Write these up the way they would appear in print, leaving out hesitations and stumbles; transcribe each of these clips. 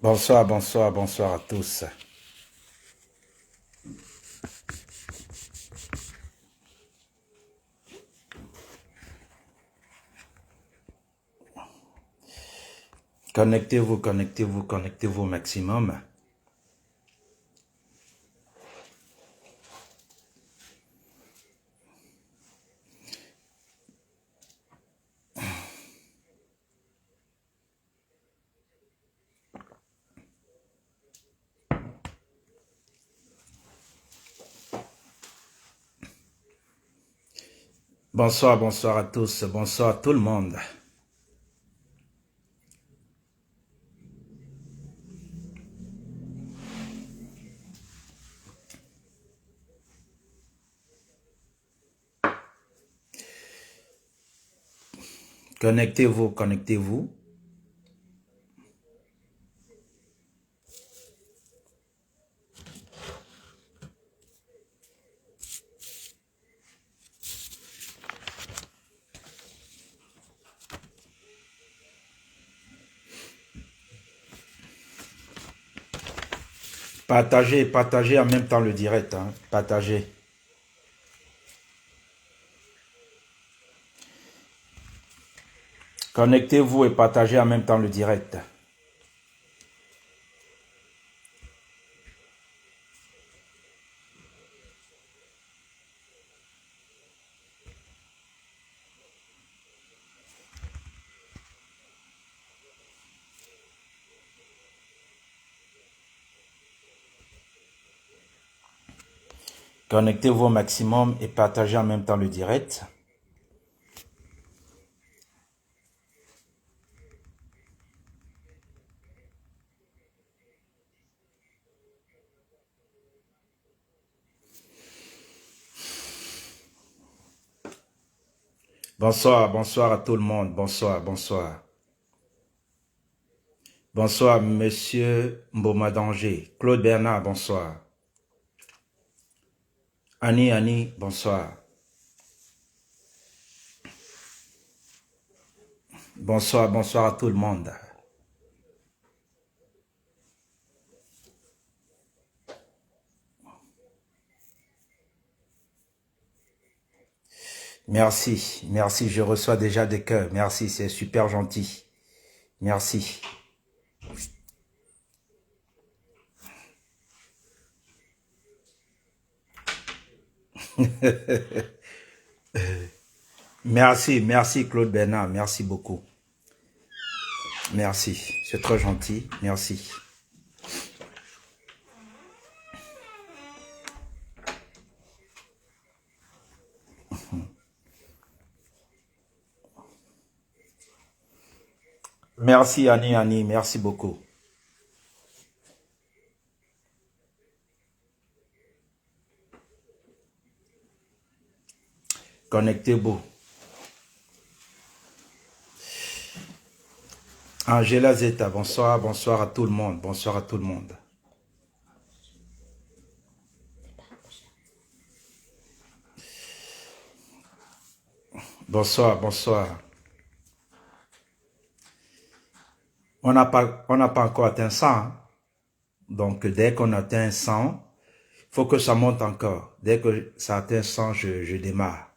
Bonsoir, bonsoir, bonsoir à tous. Connectez-vous, connectez-vous, connectez-vous au maximum. Bonsoir, bonsoir à tous, bonsoir à tout le monde. Connectez-vous, connectez-vous. Partagez, partagez en même temps le direct, hein. Partagez. Connectez-vous et partagez en même temps le direct. Connectez-vous au maximum et partagez en même temps le direct. Bonsoir, bonsoir à tout le monde. Bonsoir, bonsoir. Bonsoir, monsieur Mboma Danger. Claude Bernard, bonsoir. Annie, bonsoir. Bonsoir, bonsoir à tout le monde. Merci, merci, je reçois déjà des cœurs. Merci, c'est super gentil. Merci. Merci, merci Claude Bernard, merci beaucoup. Merci, c'est très gentil, merci. Merci Annie, merci beaucoup. Connectez-vous. Angela Zeta, bonsoir, bonsoir à tout le monde, bonsoir à tout le monde. Bonsoir, bonsoir. On n'a pas encore atteint 100. Hein. Donc, dès qu'on atteint 100, il faut que ça monte encore. Dès que ça atteint 100, je démarre.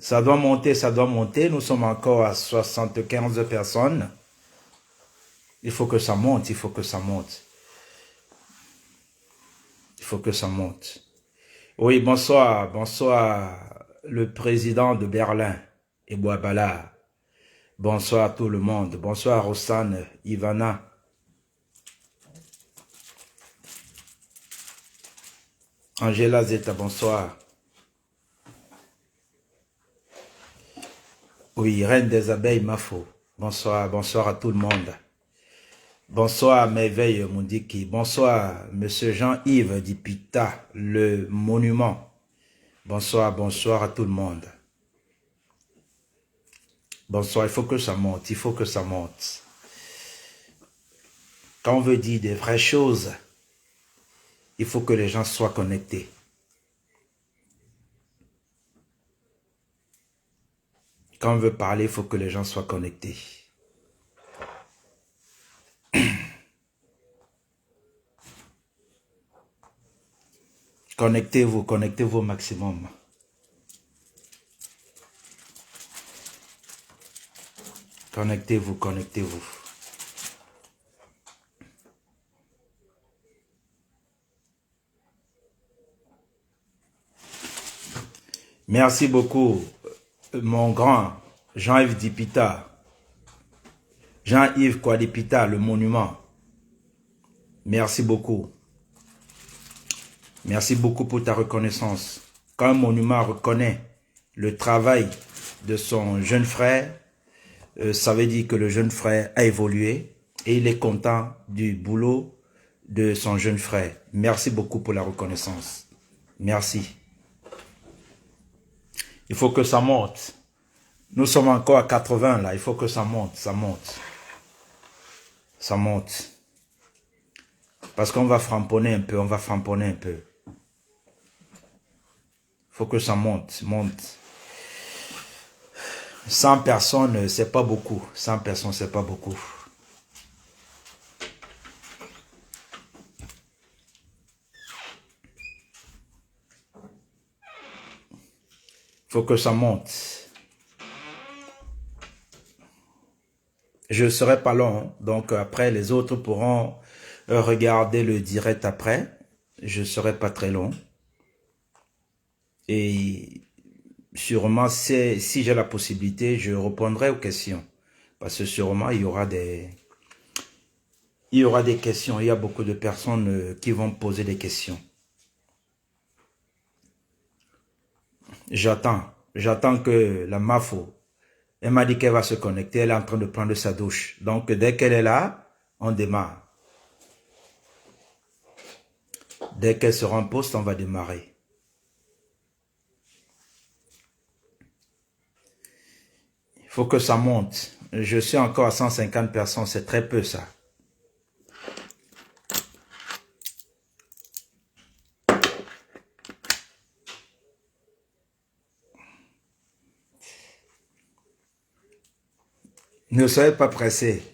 Ça doit monter, ça doit monter. Nous sommes encore à 75 personnes. Il faut que ça monte, il faut que ça monte. Il faut que ça monte. Oui, bonsoir, bonsoir le président de Berlin, Ebouabala. Bonsoir à tout le monde. Bonsoir Rossane, Ivana. Angela Zeta, bonsoir. Oui, Reine des Abeilles, Mafo. Bonsoir, bonsoir à tout le monde. Bonsoir, Merveille Moundiki. Bonsoir, Monsieur Jean-Yves Dipita, le monument. Bonsoir, bonsoir à tout le monde. Bonsoir, il faut que ça monte, il faut que ça monte. Quand on veut dire des vraies choses, il faut que les gens soient connectés. Quand on veut parler, il faut que les gens soient connectés. Connectez-vous au maximum. Connectez-vous. Merci beaucoup, mon grand Jean-Yves Dipita. Jean-Yves Kwadipita, le monument. Merci beaucoup. Merci beaucoup pour ta reconnaissance. Quand un monument reconnaît le travail de son jeune frère, ça veut dire que le jeune frère a évolué et il est content du boulot de son jeune frère. Merci beaucoup pour la reconnaissance. Merci. Il faut que ça monte. Nous sommes encore à 80 là. Il faut que ça monte, ça monte. Ça monte. Parce qu'on va framponner un peu, Il faut que ça monte. 100 personnes, c'est pas beaucoup. 100 personnes, c'est pas beaucoup. Il faut que ça monte. Je ne serai pas long, donc après les autres pourront regarder le direct après. Je ne serai pas très long. Et sûrement, si j'ai la possibilité, je répondrai aux questions. Parce que sûrement, il y aura des questions. Il y a beaucoup de personnes qui vont poser des questions. J'attends que la MAFO, elle m'a dit qu'elle va se connecter, elle est en train de prendre sa douche. Donc, dès qu'elle est là, on démarre. Dès qu'elle sera en poste, on va démarrer. Il faut que ça monte. Je suis encore à 150 personnes, c'est très peu ça. Ne soyez pas pressés,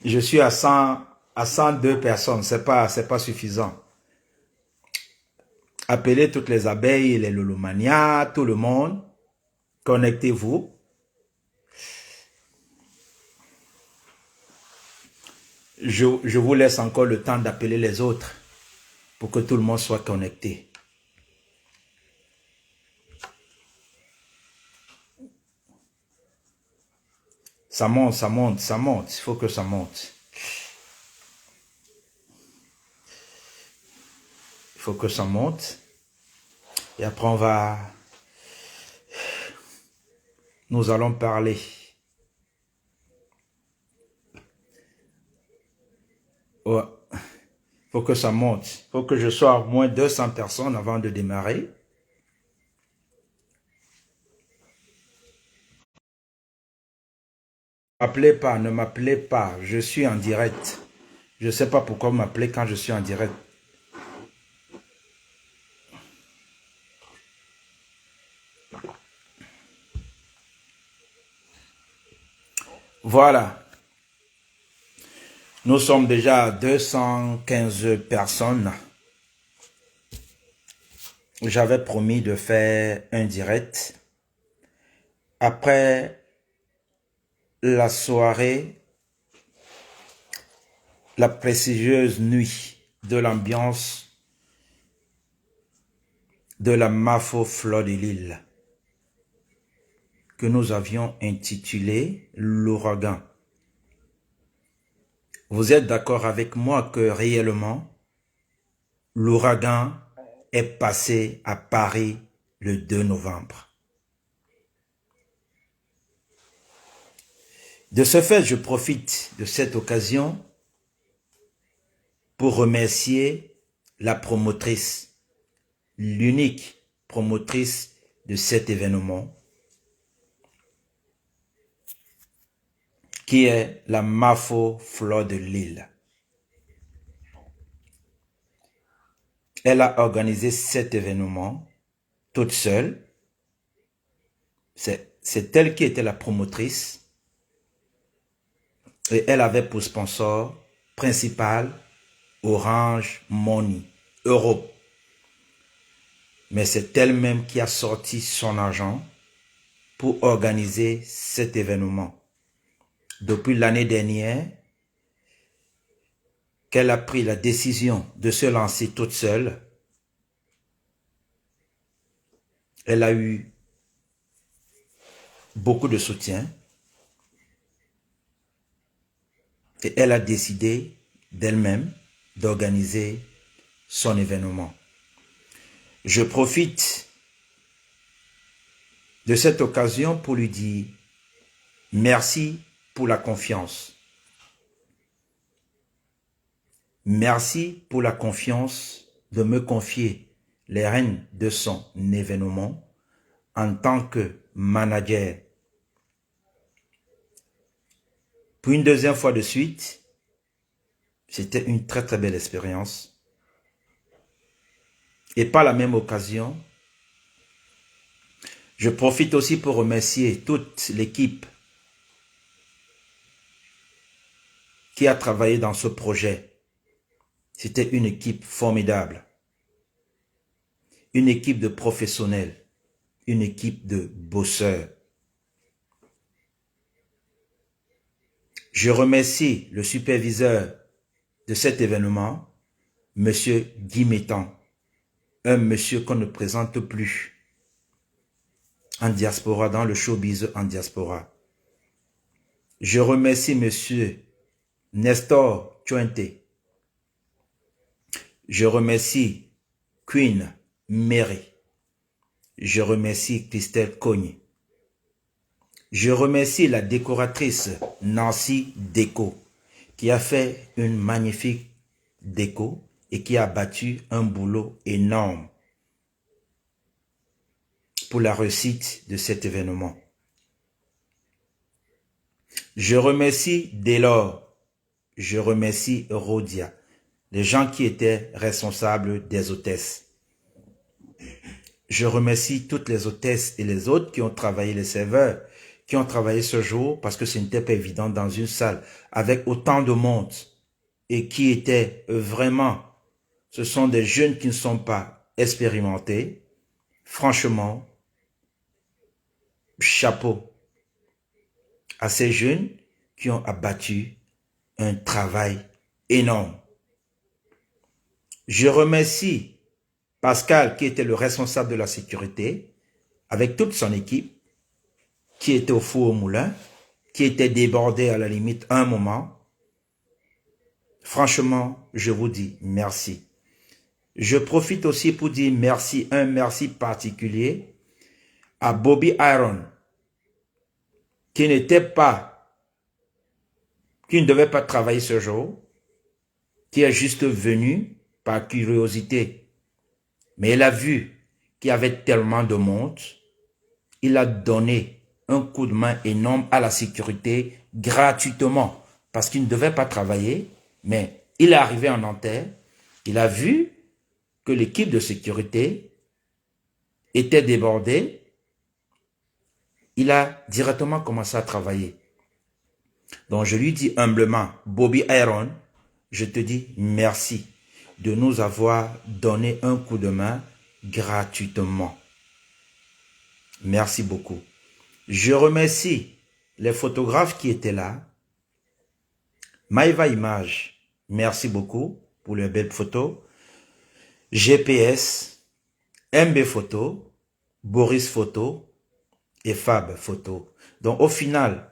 Je suis à 102 personnes, c'est pas suffisant. Appelez toutes les abeilles, les lolomanias, tout le monde. Connectez-vous. Je vous laisse encore le temps d'appeler les autres pour que tout le monde soit connecté. Ça monte. Il faut que ça monte. Il faut que ça monte. Et après, nous allons parler. Ouais. Il faut que ça monte. Il faut que je sois à moins 200 personnes avant de démarrer. Ne m'appelez pas. Je suis en direct. Je ne sais pas pourquoi vous m'appelez quand je suis en direct. Voilà. Nous sommes déjà à 215 personnes. J'avais promis de faire un direct. Après la soirée, la prestigieuse nuit de l'ambiance de la MAFO Fleur de Lille, que nous avions intitulé l'ouragan. Vous êtes d'accord avec moi que réellement, l'ouragan est passé à Paris le 2 novembre. De ce fait, je profite de cette occasion pour remercier la promotrice, l'unique promotrice de cet événement, qui est la MAFO Fleur de Lille. Elle a organisé cet événement toute seule. C'est elle qui était la promotrice. Et elle avait pour sponsor principal Orange Money Europe. Mais c'est elle-même qui a sorti son argent pour organiser cet événement. Depuis l'année dernière, qu'elle a pris la décision de se lancer toute seule, elle a eu beaucoup de soutien et elle a décidé d'elle-même d'organiser son événement. Je profite de cette occasion pour lui dire merci pour la confiance. Merci pour la confiance de me confier les rênes de son événement en tant que manager. Pour une deuxième fois de suite, c'était une très très belle expérience. Et par la même occasion, je profite aussi pour remercier toute l'équipe qui a travaillé dans ce projet. C'était une équipe formidable. Une équipe de professionnels. Une équipe de bosseurs. Je remercie le superviseur de cet événement, Monsieur Guy Métan, un monsieur qu'on ne présente plus en diaspora, dans le showbiz en diaspora. Je remercie Monsieur Nestor Chuente. Je remercie Queen Mary. Je remercie Christelle Cogne. Je remercie la décoratrice Nancy Déco qui a fait une magnifique déco et qui a battu un boulot énorme pour la réussite de cet événement. Je remercie Delors, je remercie Rodia, les gens qui étaient responsables des hôtesses. Je remercie toutes les hôtesses et les autres qui ont travaillé, les serveurs, qui ont travaillé ce jour parce que ce n'était pas évident dans une salle avec autant de monde et qui étaient vraiment, ce sont des jeunes qui ne sont pas expérimentés. Franchement, chapeau à ces jeunes qui ont abattu un travail énorme. Je remercie Pascal qui était le responsable de la sécurité avec toute son équipe qui était au four au moulin, qui était débordé à la limite un moment. Franchement, je vous dis merci. Je profite aussi pour dire merci, un merci particulier à Bobby Iron, qui ne devait pas travailler ce jour, qui est juste venu par curiosité. Mais il a vu qu'il y avait tellement de monde, il a donné un coup de main énorme à la sécurité gratuitement, parce qu'il ne devait pas travailler, mais il est arrivé en Nanterre, il a vu que l'équipe de sécurité était débordée, il a directement commencé à travailler. Donc je lui dis humblement, Bobby Iron, je te dis merci de nous avoir donné un coup de main gratuitement. Merci beaucoup. Je remercie les photographes qui étaient là. Maïva Image, merci beaucoup pour les belles photos. GPS, MB Photo, Boris Photo et Fab Photo. Donc au final,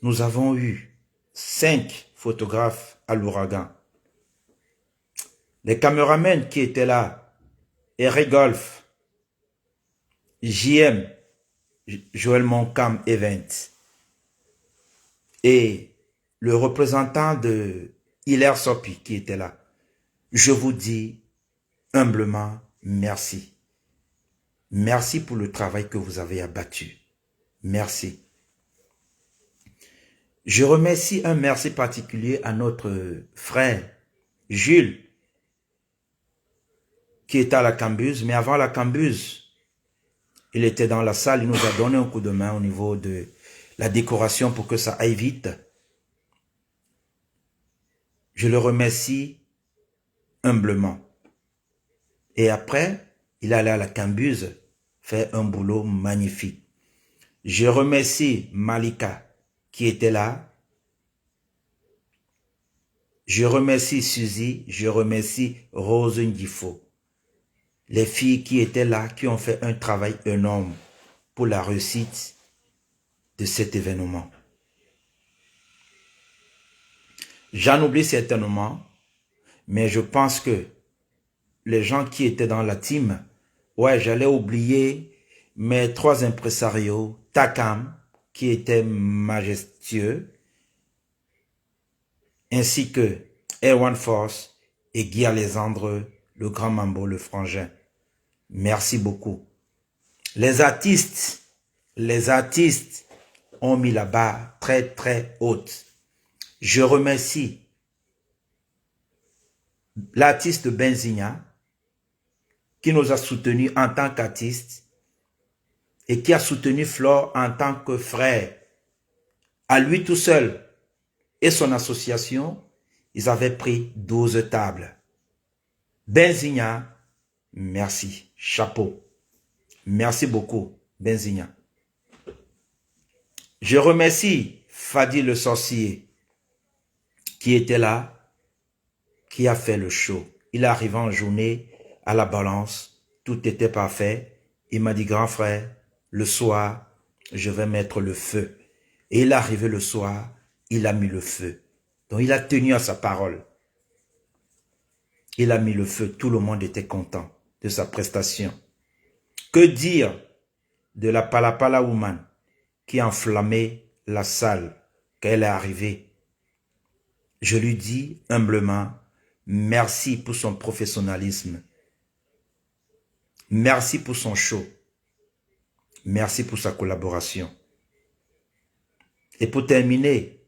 nous avons eu 5 photographes à l'ouragan. Les caméramans qui étaient là, Eric Golf, JM, Joël Moncam Event, et le représentant de Hilaire Sopi qui était là. Je vous dis humblement merci. Merci pour le travail que vous avez abattu. Merci. Je remercie un merci particulier à notre frère Jules, qui était à la cambuse, mais avant la cambuse, il était dans la salle, il nous a donné un coup de main au niveau de la décoration pour que ça aille vite. Je le remercie humblement. Et après, il est allé à la cambuse faire un boulot magnifique. Je remercie Malika qui était là. Je remercie Suzy, je remercie Rose Ndifo. Les filles qui étaient là, qui ont fait un travail énorme pour la réussite de cet événement. J'en oublie certainement, mais je pense que les gens qui étaient dans la team, ouais, j'allais oublier mes 3 impresarios, Takam, qui était majestueux, ainsi que Erwan Force et Guy Alexandre, le grand Mambo, le frangin. Merci beaucoup. Les artistes ont mis la barre très très haute. Je remercie l'artiste Benzina qui nous a soutenus en tant qu'artiste et qui a soutenu Flore en tant que frère. À lui tout seul et son association, ils avaient pris 12 tables. Benzina, merci, chapeau. Merci beaucoup, Benzina. Je remercie Fadi le sorcier qui était là, qui a fait le show. Il est arrivé en journée à la balance, tout était parfait. Il m'a dit, grand frère, le soir, je vais mettre le feu. Et il est arrivé le soir, il a mis le feu. Donc il a tenu à sa parole. Il a mis le feu, tout le monde était content de sa prestation. Que dire de la Palapala Woman qui a enflammé la salle quand elle est arrivée? Je lui dis humblement, merci pour son professionnalisme. Merci pour son show. Merci pour sa collaboration. Et pour terminer,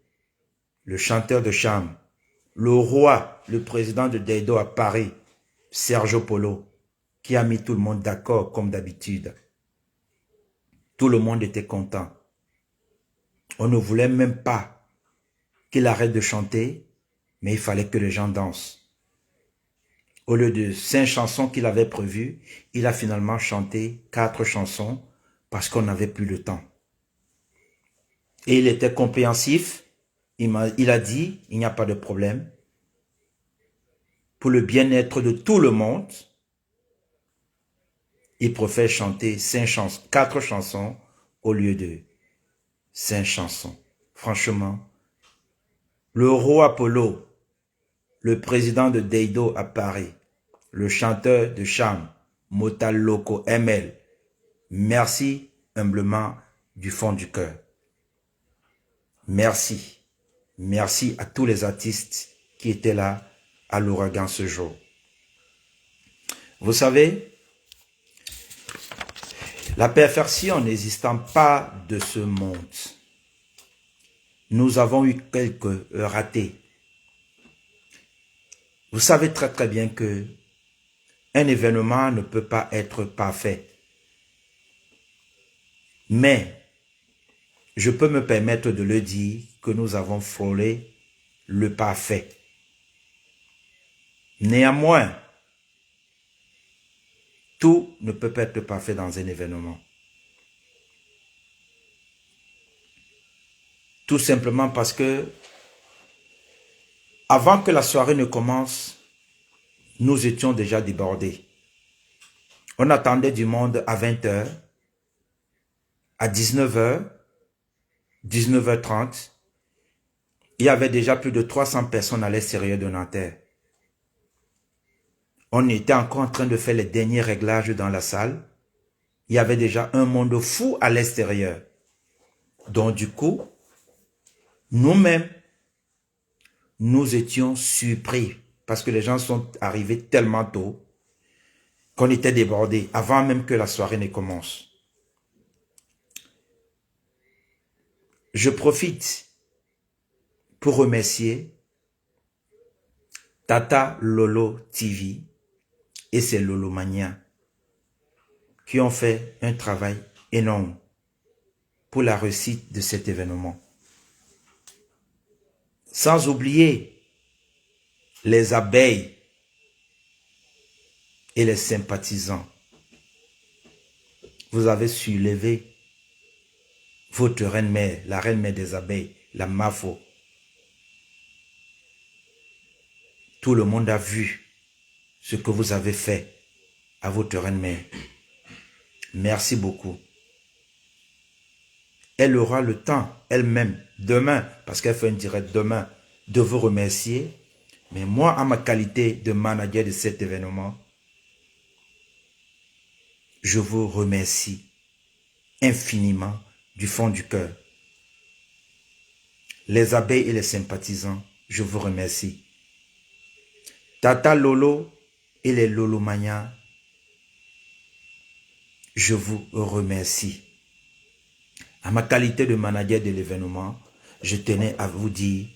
le chanteur de charme, le roi, le président de Deido à Paris, Sergio Polo, qui a mis tout le monde d'accord comme d'habitude. Tout le monde était content. On ne voulait même pas qu'il arrête de chanter, mais il fallait que les gens dansent. Au lieu de 5 chansons qu'il avait prévues, il a finalement chanté 4 chansons parce qu'on n'avait plus le temps. Et il était compréhensif. Il a dit, il n'y a pas de problème. Pour le bien-être de tout le monde, il préfère chanter 4 chansons au lieu de 5 chansons. Franchement, le roi Apollo, le président de Deido à Paris, le chanteur de charme, Motal Loco ML, merci humblement du fond du cœur. Merci. Merci à tous les artistes qui étaient là à l'ouragan ce jour. Vous savez, la perfection n'existant pas de ce monde, nous avons eu quelques ratés. Vous savez très très bien que un événement ne peut pas être parfait. Mais je peux me permettre de le dire que nous avons frôlé le parfait. Néanmoins, tout ne peut pas être parfait dans un événement. Tout simplement parce que, avant que la soirée ne commence, nous étions déjà débordés. On attendait du monde à 20h, à 19h, 19h30. Il y avait déjà plus de 300 personnes à l'extérieur de Nanterre. On était encore en train de faire les derniers réglages dans la salle. Il y avait déjà un monde fou à l'extérieur. Donc du coup, nous-mêmes, nous étions surpris parce que les gens sont arrivés tellement tôt qu'on était débordés avant même que la soirée ne commence. Je profite pour remercier Tata Lolo TV et ses Lolomaniens qui ont fait un travail énorme pour la réussite de cet événement. Sans oublier les abeilles et les sympathisants. Vous avez soulevé votre reine-mère, la reine-mère des abeilles, la Mafo. Tout le monde a vu ce que vous avez fait à votre reine-mère. Merci beaucoup. Elle aura le temps, elle-même, demain, parce qu'elle fait un direct demain, de vous remercier. Mais moi, en ma qualité de manager de cet événement, je vous remercie infiniment du fond du cœur. Les abeilles et les sympathisants, je vous remercie. Tata Lolo et les Lolomaniens, je vous remercie. À ma qualité de manager de l'événement, je tenais à vous dire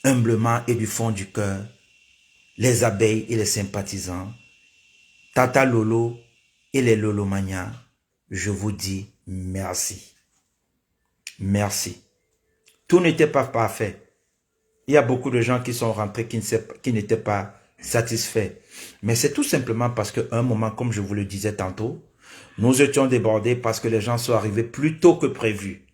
humblement et du fond du cœur, les abeilles et les sympathisants, Tata Lolo et les Lolomaniens, je vous dis merci. Merci. Tout n'était pas parfait. Il y a beaucoup de gens qui sont rentrés qui n'étaient pas satisfaits. Mais c'est tout simplement parce qu'à un moment, comme je vous le disais tantôt, nous étions débordés parce que les gens sont arrivés plus tôt que prévu.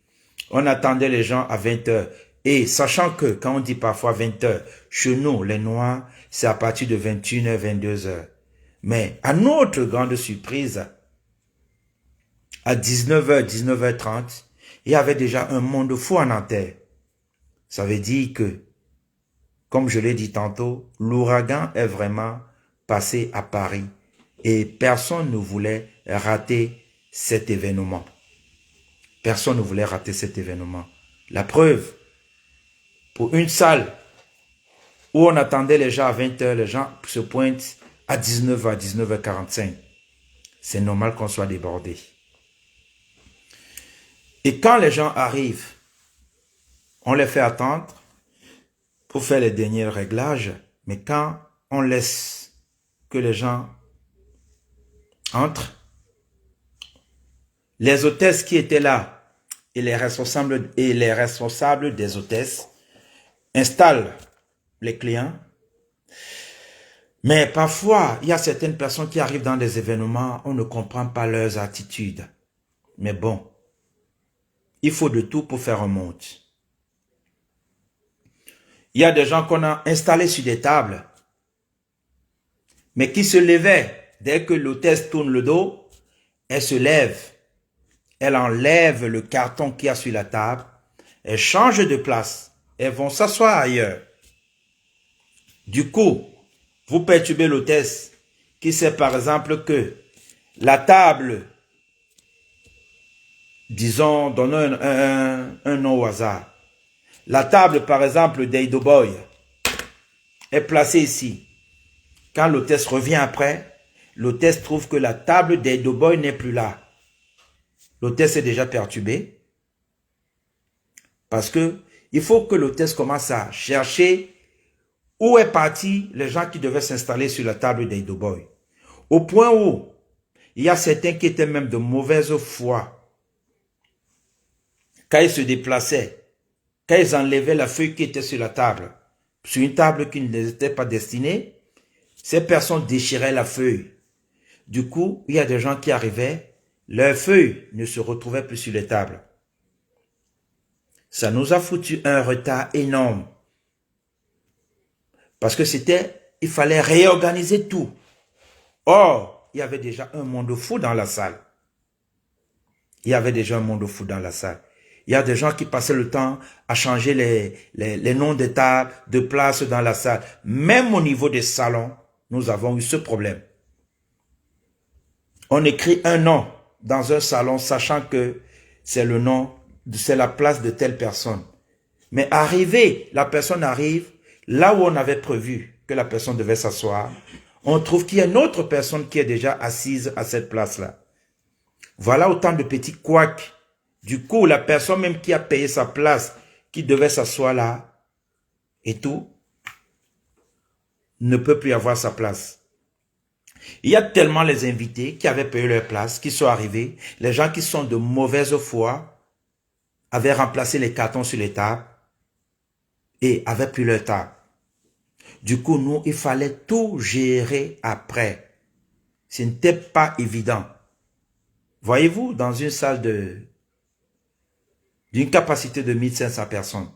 On attendait les gens à 20 h. Et sachant que, quand on dit parfois 20 h, chez nous, les Noirs, c'est à partir de 21 h, 22 h. Mais à notre grande surprise, à 19 h, 19 h 30, il y avait déjà un monde fou en Nanterre. Ça veut dire que, comme je l'ai dit tantôt, l'ouragan est vraiment passé à Paris. Et personne ne voulait rater cet événement. Personne ne voulait rater cet événement. La preuve, pour une salle où on attendait les gens à 20 h, les gens se pointent à 19 h, 19 h 45. C'est normal qu'on soit débordé. Et quand les gens arrivent, on les fait attendre pour faire les derniers réglages. Mais quand on laisse que les gens entrent, les hôtesses qui étaient là et les responsables des hôtesses installent les clients. Mais parfois, il y a certaines personnes qui arrivent dans des événements, on ne comprend pas leurs attitudes. Mais bon, il faut de tout pour faire un monde. Il y a des gens qu'on a installés sur des tables, mais qui se levaient. Dès que l'hôtesse tourne le dos, elle se lève. Elle enlève le carton qu'il y a sur la table. Elle change de place. Elles vont s'asseoir ailleurs. Du coup, vous perturbez l'hôtesse qui sait par exemple que la table, disons, donne un nom au hasard. La table, par exemple, d'Eido Boy est placée ici. Quand l'hôtesse revient après, l'hôtesse trouve que la table d'Eido Boy n'est plus là. L'hôtesse est déjà perturbée. Parce que il faut que l'hôtesse commence à chercher où est parti les gens qui devaient s'installer sur la table d'Eido Boy. Au point où il y a certains qui étaient même de mauvaise foi. Quand ils se déplaçaient, quand ils enlevaient la feuille qui était sur la table, sur une table qui ne les était pas destinée, ces personnes déchiraient la feuille. Du coup, il y a des gens qui arrivaient, leurs feuilles ne se retrouvaient plus sur les tables. Ça nous a foutu un retard énorme. Parce que il fallait réorganiser tout. Or, il y avait déjà un monde fou dans la salle. Il y avait déjà un monde fou dans la salle. Il y a des gens qui passaient le temps à changer les noms des tables, de places dans la salle. Même au niveau des salons, nous avons eu ce problème. On écrit un nom dans un salon, sachant que c'est le nom, c'est la place de telle personne. Mais la personne arrive, là où on avait prévu que la personne devait s'asseoir, on trouve qu'il y a une autre personne qui est déjà assise à cette place-là. Voilà autant de petits couacs. Du coup, la personne même qui a payé sa place, qui devait s'asseoir là, et tout, ne peut plus avoir sa place. Il y a tellement les invités qui avaient payé leur place, qui sont arrivés. Les gens qui sont de mauvaise foi avaient remplacé les cartons sur les tables et avaient pris leur table. Du coup, nous, il fallait tout gérer après. Ce n'était pas évident. Voyez-vous, dans une salle d'une capacité de 1500 personnes,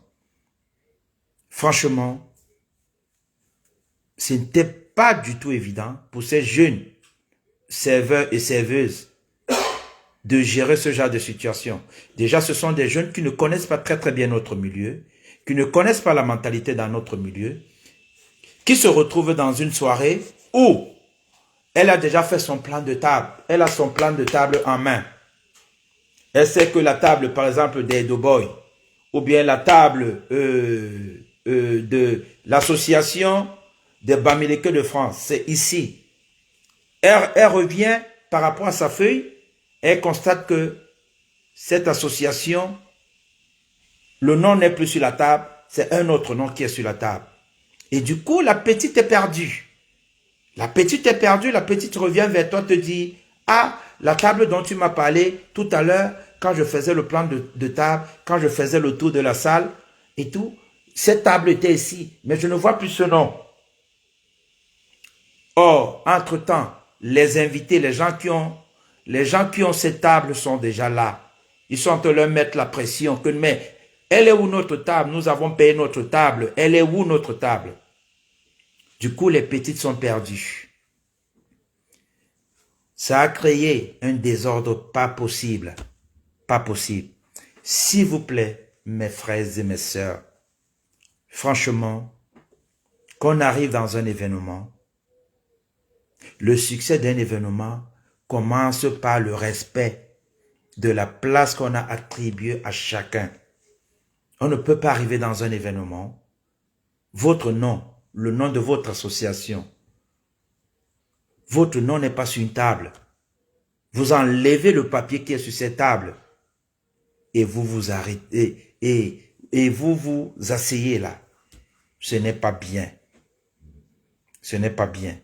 franchement, ce n'était pas du tout évident pour ces jeunes serveurs et serveuses de gérer ce genre de situation. Déjà, ce sont des jeunes qui ne connaissent pas très bien notre milieu, qui ne connaissent pas la mentalité dans notre milieu, qui se retrouvent dans une soirée où elle a déjà fait son plan de table. Elle a son plan de table en main. Elle sait que la table, par exemple, des Doughboys, ou bien la table de l'association des Bamileke de France, c'est ici. Elle revient par rapport à sa feuille, elle constate que cette association, le nom n'est plus sur la table, c'est un autre nom qui est sur la table. Et du coup, la petite est perdue. La petite est perdue, la petite revient vers toi, te dit, ah, la table dont tu m'as parlé tout à l'heure, quand je faisais le plan de table, quand je faisais le tour de la salle et tout, cette table était ici, mais je ne vois plus ce nom. Or, entre-temps, les invités, les gens qui ont cette table sont déjà là. Ils sont en train de leur mettre la pression que, mais elle est où notre table? Nous avons payé notre table. Elle est où notre table? Du coup, les petites sont perdues. Ça a créé un désordre pas possible. Pas possible. S'il vous plaît, mes frères et mes sœurs, franchement, qu'on arrive dans un événement, le succès d'un événement commence par le respect de la place qu'on a attribuée à chacun. On ne peut pas arriver dans un événement, votre nom, le nom de votre association, votre nom n'est pas sur une table. Vous enlevez le papier qui est sur cette table et vous vous arrêtez et vous vous asseyez là. Ce n'est pas bien. Ce n'est pas bien.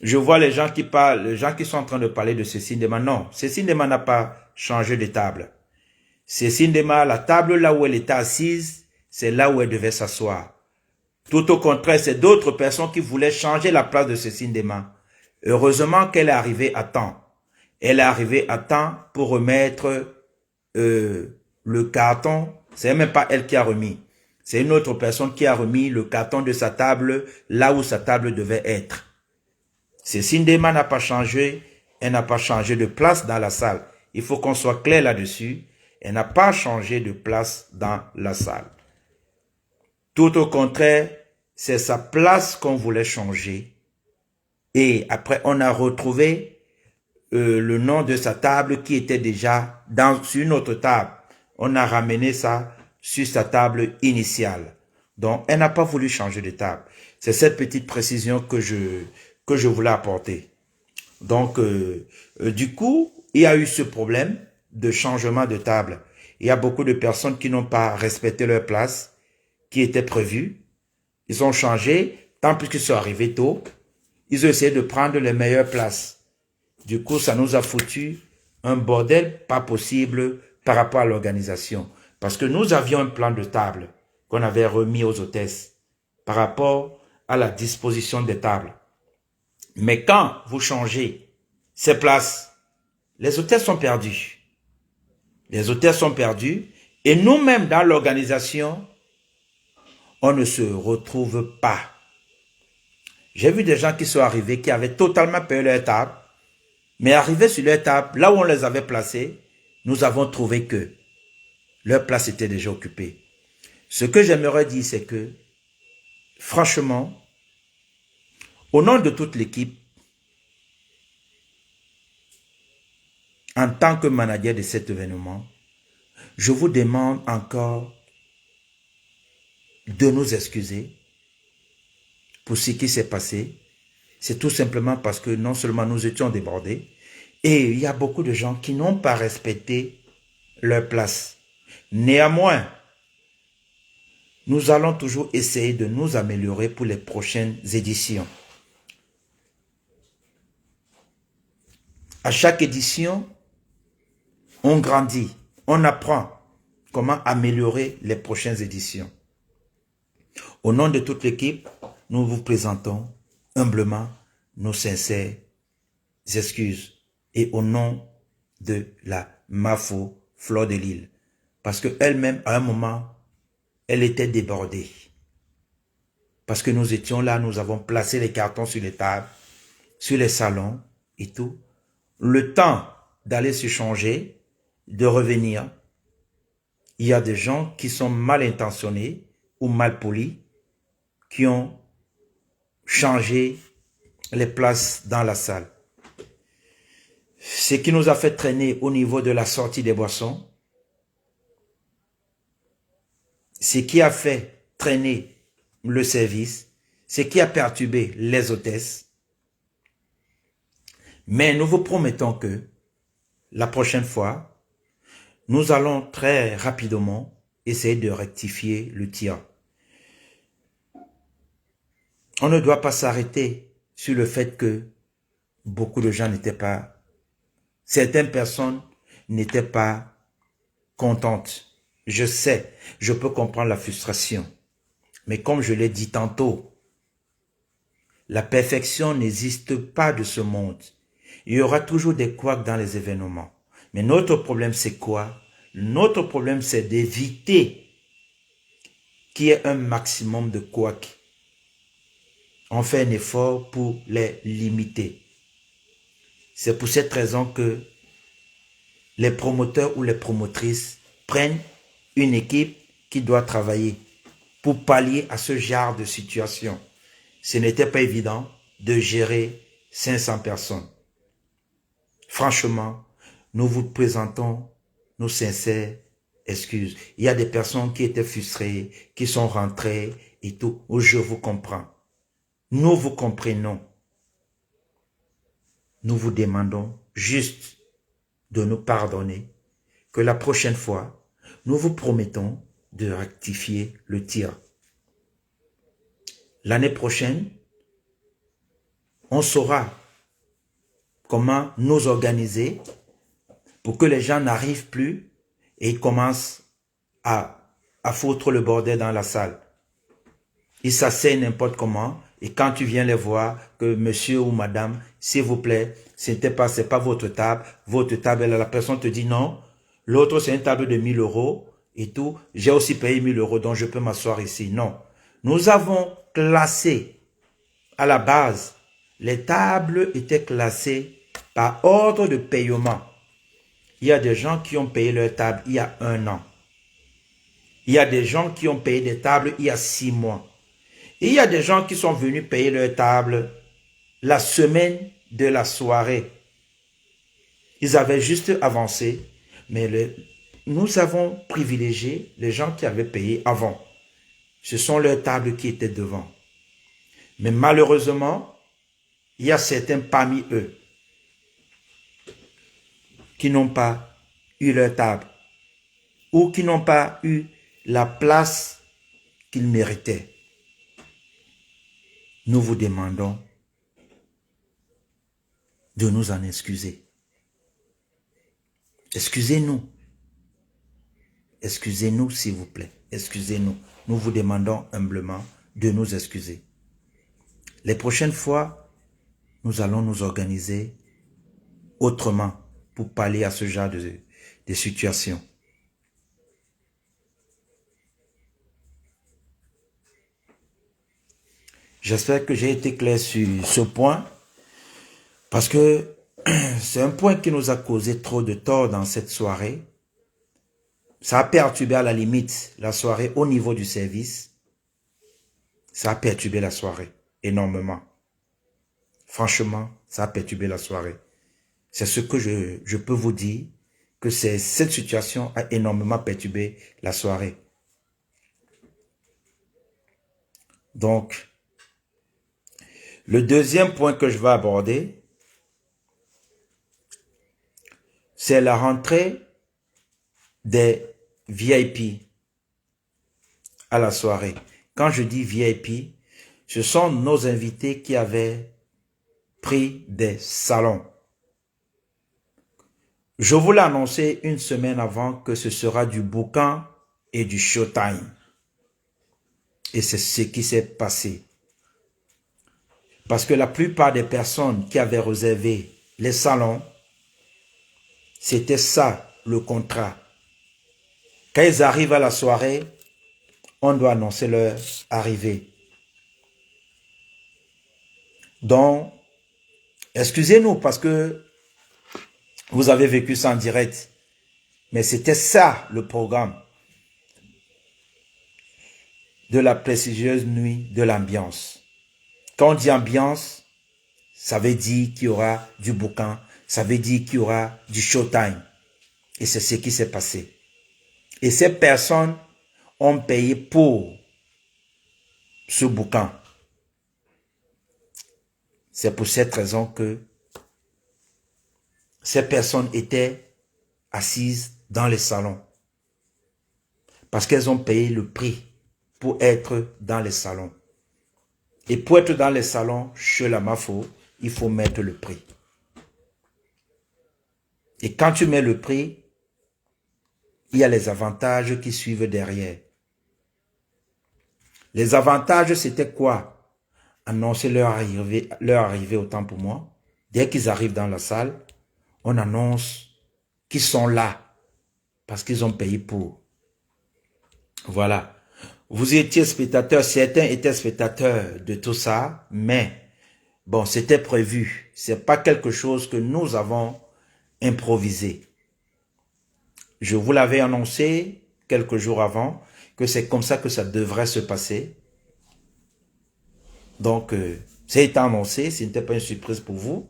Je vois les gens qui parlent, les gens qui sont en train de parler de Cécile Dema. Non, Cécile Dema n'a pas changé de table. Cécile Dema, la table là où elle était assise, c'est là où elle devait s'asseoir. Tout au contraire, c'est d'autres personnes qui voulaient changer la place de Cécile Dema. Heureusement qu'elle est arrivée à temps. Elle est arrivée à temps pour remettre le carton. C'est même pas elle qui a remis. C'est une autre personne qui a remis le carton de sa table là où sa table devait être. Cécile Dema n'a pas changé. Elle n'a pas changé de place dans la salle. Il faut qu'on soit clair là-dessus. Elle n'a pas changé de place dans la salle. Tout au contraire, c'est sa place qu'on voulait changer. Et après, on a retrouvé le nom de sa table qui était déjà sur une autre table. On a ramené ça sur sa table initiale. Donc, elle n'a pas voulu changer de table. C'est cette petite précision que je voulais apporter. Donc, du coup, il y a eu ce problème de changement de table. Il y a beaucoup de personnes qui n'ont pas respecté leur place qui était prévue. Ils ont changé, tant plus qu'ils sont arrivés tôt. Ils ont essayé de prendre les meilleures places. Du coup, ça nous a foutu un bordel pas possible par rapport à l'organisation. Parce que nous avions un plan de table qu'on avait remis aux hôtesses par rapport à la disposition des tables. Mais quand vous changez ces places, les hôtesses sont perdues. Les hôtesses sont perdues et nous-mêmes dans l'organisation, on ne se retrouve pas. J'ai vu des gens qui sont arrivés, qui avaient totalement payé leur table, mais arrivés sur leur table, là où on les avait placés, nous avons trouvé que leur place était déjà occupée. Ce que j'aimerais dire, c'est que, franchement, au nom de toute l'équipe, en tant que manager de cet événement, je vous demande encore de nous excuser pour ce qui s'est passé. C'est tout simplement parce que non seulement nous étions débordés, et il y a beaucoup de gens qui n'ont pas respecté leur place. Néanmoins, Nous allons toujours essayer de nous améliorer pour les prochaines éditions. À chaque édition, on grandit, on apprend comment améliorer les prochaines éditions. Au nom de toute l'équipe, nous vous présentons humblement nos sincères excuses et au nom de la MAFO Fleur de Lille. Parce qu'elle-même, à un moment, elle était débordée. Parce que nous étions là, nous avons placé les cartons sur les tables, sur les salons et tout. Le temps d'aller se changer, de revenir, il y a des gens qui sont mal intentionnés ou mal polis, qui ont changé les places dans la salle. Ce qui nous a fait traîner au niveau de la sortie des boissons, ce qui a fait traîner le service, ce qui a perturbé les hôtesses. Mais nous vous promettons que la prochaine fois, nous allons très rapidement essayer de rectifier le tir. On ne doit pas s'arrêter sur le fait que beaucoup de gens n'étaient pas, certaines personnes n'étaient pas contentes. Je sais, je peux comprendre la frustration. Mais comme je l'ai dit tantôt, la perfection n'existe pas de ce monde. Il y aura toujours des couacs dans les événements. Mais notre problème, c'est quoi? Notre problème, c'est d'éviter qu'il y ait un maximum de couacs. On fait un effort pour les limiter. C'est pour cette raison que les promoteurs ou les promotrices prennent une équipe qui doit travailler pour pallier à ce genre de situation. Ce n'était pas évident de gérer 500 personnes. Franchement, nous vous présentons nos sincères excuses. Il y a des personnes qui étaient frustrées, qui sont rentrées et tout. Oh, je vous comprends. Nous vous comprenons. Nous vous demandons juste de nous pardonner, que la prochaine fois, nous vous promettons de rectifier le tir. L'année prochaine, on saura comment nous organiser pour que les gens n'arrivent plus et commencent à foutre le bordel dans la salle. Ils s'asseyent n'importe comment et quand tu viens les voir, que monsieur ou madame, s'il vous plaît, c'est pas votre table, la personne te dit non, l'autre c'est une table de 1000 € et tout, j'ai aussi payé 1000 €, donc je peux m'asseoir ici. Non, nous avons classé à la base, les tables étaient classées par ordre de paiement. Il y a des gens qui ont payé leur table il y a 1 an. Il y a des gens qui ont payé des tables il y a 6 mois. Et il y a des gens qui sont venus payer leur table la semaine de la soirée. Ils avaient juste avancé, mais nous avons privilégié les gens qui avaient payé avant. Ce sont leurs tables qui étaient devant. Mais malheureusement, il y a certains parmi eux qui n'ont pas eu leur table ou qui n'ont pas eu la place qu'ils méritaient. Nous vous demandons de nous en excuser. Excusez-nous. Excusez-nous, s'il vous plaît. Excusez-nous. Nous vous demandons humblement de nous excuser. Les prochaines fois, nous allons nous organiser autrement pour pallier à ce genre de situation. J'espère que j'ai été clair sur ce point parce que c'est un point qui nous a causé trop de tort dans cette soirée. Ça a perturbé à la limite la soirée au niveau du service. Ça a perturbé la soirée énormément. Franchement, ça a perturbé la soirée. C'est ce que je peux vous dire, que cette situation a énormément perturbé la soirée. Donc, le deuxième point que je vais aborder, c'est la rentrée des VIP à la soirée. Quand je dis VIP, ce sont nos invités qui avaient pris des salons. Je vous l'ai annoncé une semaine avant que ce sera du boucan et du showtime. Et c'est ce qui s'est passé. Parce que la plupart des personnes qui avaient réservé les salons, c'était ça le contrat. Quand ils arrivent à la soirée, on doit annoncer leur arrivée. Donc, excusez-nous parce que vous avez vécu ça en direct. Mais c'était ça le programme de la prestigieuse nuit de l'ambiance. Quand on dit ambiance, ça veut dire qu'il y aura du boucan, ça veut dire qu'il y aura du showtime. Et c'est ce qui s'est passé. Et ces personnes ont payé pour ce boucan. C'est pour cette raison que ces personnes étaient assises dans les salons. Parce qu'elles ont payé le prix pour être dans les salons. Et pour être dans les salons, chez la Mafo, il faut mettre le prix. Et quand tu mets le prix, il y a les avantages qui suivent derrière. Les avantages, c'était quoi? Annoncer leur arrivée autant pour moi. Dès qu'ils arrivent dans la salle, on annonce qu'ils sont là parce qu'ils ont payé pour. Voilà. Vous étiez spectateurs, certains étaient spectateurs de tout ça, mais bon, c'était prévu. C'est pas quelque chose que nous avons improvisé. Je vous l'avais annoncé quelques jours avant que c'est comme ça que ça devrait se passer. Donc, ça a été annoncé, ce n'était pas une surprise pour vous,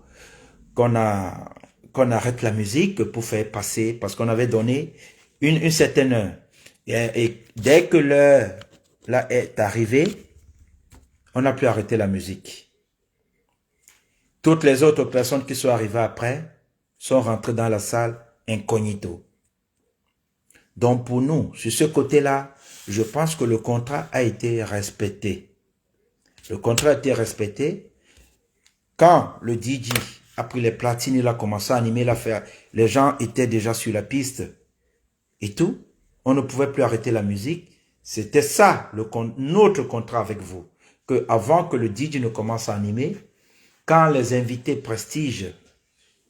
qu'on arrête la musique pour faire passer, parce qu'on avait donné une certaine heure. Et dès que l'heure là est arrivée, on n'a plus arrêté la musique. Toutes les autres personnes qui sont arrivées après sont rentrées dans la salle incognito. Donc pour nous, sur ce côté-là, je pense que le contrat a été respecté. Le contrat a été respecté. Quand le DJ a pris les platines, il a commencé à animer l'affaire, les gens étaient déjà sur la piste et tout. On ne pouvait plus arrêter la musique. C'était ça, notre contrat avec vous. Que avant que le DJ ne commence à animer, quand les invités prestige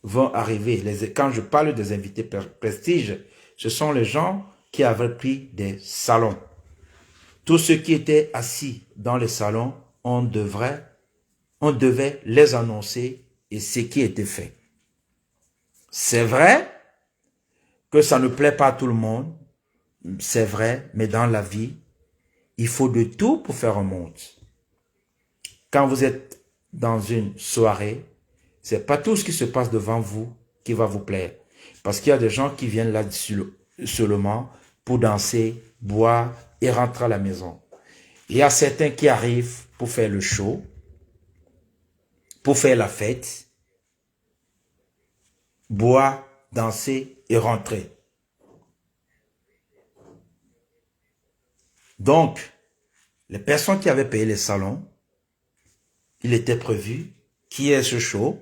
vont arriver, quand je parle des invités prestige, ce sont les gens qui avaient pris des salons. Tous ceux qui étaient assis dans les salons, on devait les annoncer et ce qui était fait. C'est vrai que ça ne plaît pas à tout le monde, c'est vrai, mais dans la vie, il faut de tout pour faire un monde. Quand vous êtes dans une soirée, c'est pas tout ce qui se passe devant vous qui va vous plaire. Parce qu'il y a des gens qui viennent là seulement pour danser, boire et rentrer à la maison. Il y a certains qui arrivent pour faire le show, pour faire la fête, boire, danser et rentrer. Donc, les personnes qui avaient payé les salons, il était prévu qu'il y ait ce show.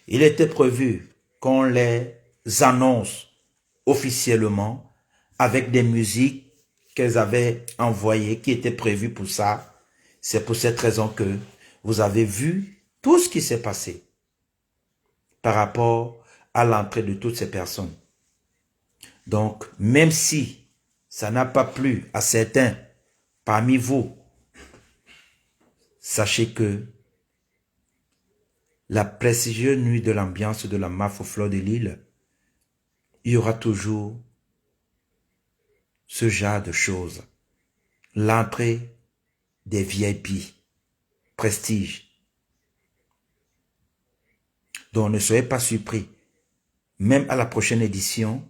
Il était prévu qu'on les annonce officiellement avec des musiques qu'elles avaient envoyées, qui étaient prévues pour ça. C'est pour cette raison que vous avez vu tout ce qui s'est passé par rapport à l'entrée de toutes ces personnes. Donc, même si ça n'a pas plu à certains parmi vous, sachez que la prestigieuse nuit de l'ambiance de la Mafo Fleur de Lille, il y aura toujours ce genre de choses. L'entrée des VIP, prestige. Donc ne soyez pas surpris, même à la prochaine édition,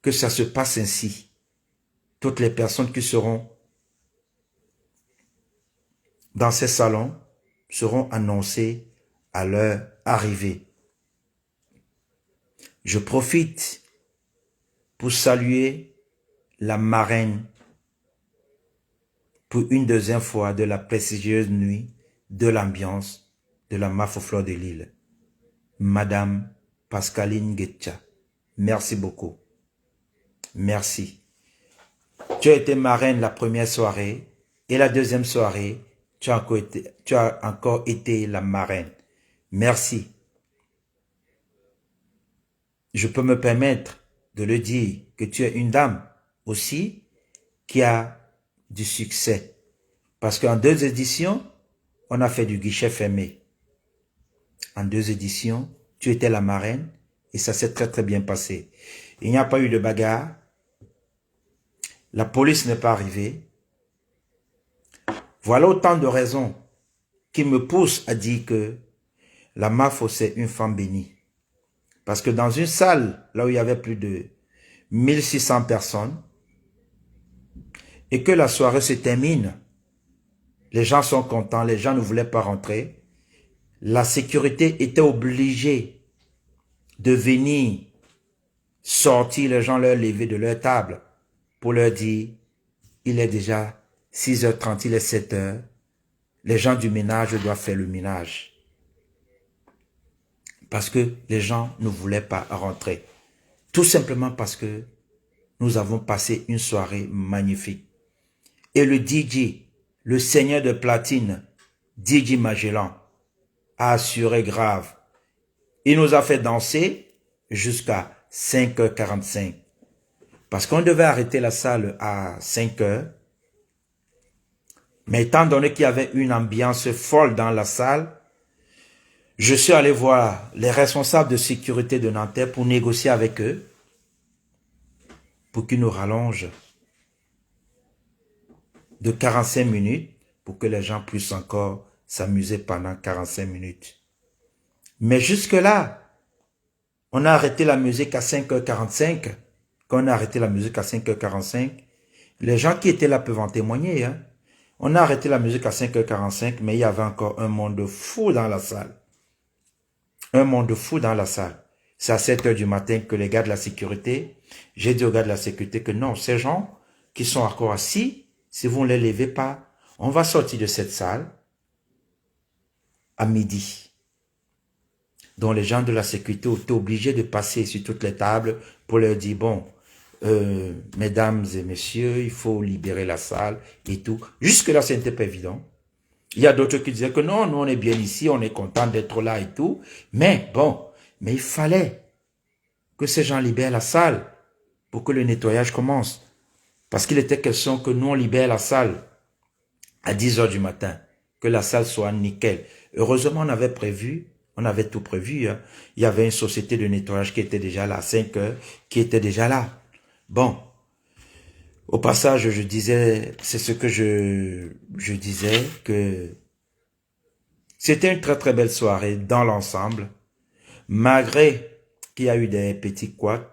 que ça se passe ainsi. Toutes les personnes qui seront dans ces salons seront annoncées à leur arrivée. Je profite pour saluer la marraine pour une deuxième fois de la prestigieuse nuit, de l'ambiance, de la MAF aux fleurs de l'île. Madame Pascaline Guetcha, merci beaucoup. Merci. Tu as été marraine la première soirée et la deuxième soirée, tu as encore été la marraine. Merci. Je peux me permettre de le dire que tu es une dame aussi qui a du succès. Parce qu'en 2 éditions, on a fait du guichet fermé. En 2 éditions, tu étais la marraine et ça s'est très très bien passé. Il n'y a pas eu de bagarre. La police n'est pas arrivée. Voilà autant de raisons qui me poussent à dire que la MAFO, c'est une femme bénie. Parce que dans une salle, là où il y avait plus de 1600 personnes, et que la soirée se termine, les gens sont contents, les gens ne voulaient pas rentrer, la sécurité était obligée de venir sortir les gens, leur lever de leur table pour leur dire, il est déjà 6h30, il est 7h, les gens du ménage doivent faire le ménage. Parce que les gens ne voulaient pas rentrer. Tout simplement parce que nous avons passé une soirée magnifique. Et le DJ, le seigneur de platine, DJ Magellan, a assuré grave. Il nous a fait danser jusqu'à 5h45. Parce qu'on devait arrêter la salle à 5h. Mais étant donné qu'il y avait une ambiance folle dans la salle, je suis allé voir les responsables de sécurité de Nanterre pour négocier avec eux, pour qu'ils nous rallongent de 45 minutes, pour que les gens puissent encore s'amuser pendant 45 minutes. Mais jusque-là, on a arrêté la musique à 5h45. Quand on a arrêté la musique à 5h45, les gens qui étaient là peuvent en témoigner. Hein. On a arrêté la musique à 5h45, mais il y avait encore un monde fou dans la salle. Un monde fou dans la salle. C'est à 7h du matin que les gars de la sécurité, j'ai dit aux gars de la sécurité que non, ces gens qui sont encore assis, si vous ne les levez pas, on va sortir de cette salle à midi. Donc les gens de la sécurité étaient obligés de passer sur toutes les tables pour leur dire, bon, mesdames et messieurs, il faut libérer la salle et tout. Jusque-là, ce n'était pas évident. Il y a d'autres qui disaient que non, nous on est bien ici, on est content d'être là et tout. Mais bon, mais il fallait que ces gens libèrent la salle pour que le nettoyage commence. Parce qu'il était question que nous on libère la salle à 10h du matin, que la salle soit nickel. Heureusement, on avait prévu, on avait tout prévu. Hein. Il y avait une société de nettoyage qui était déjà là à 5h, qui était déjà là. Bon, au passage, je disais, c'est ce que je disais, que c'était une très très belle soirée dans l'ensemble, malgré qu'il y a eu des petits couacs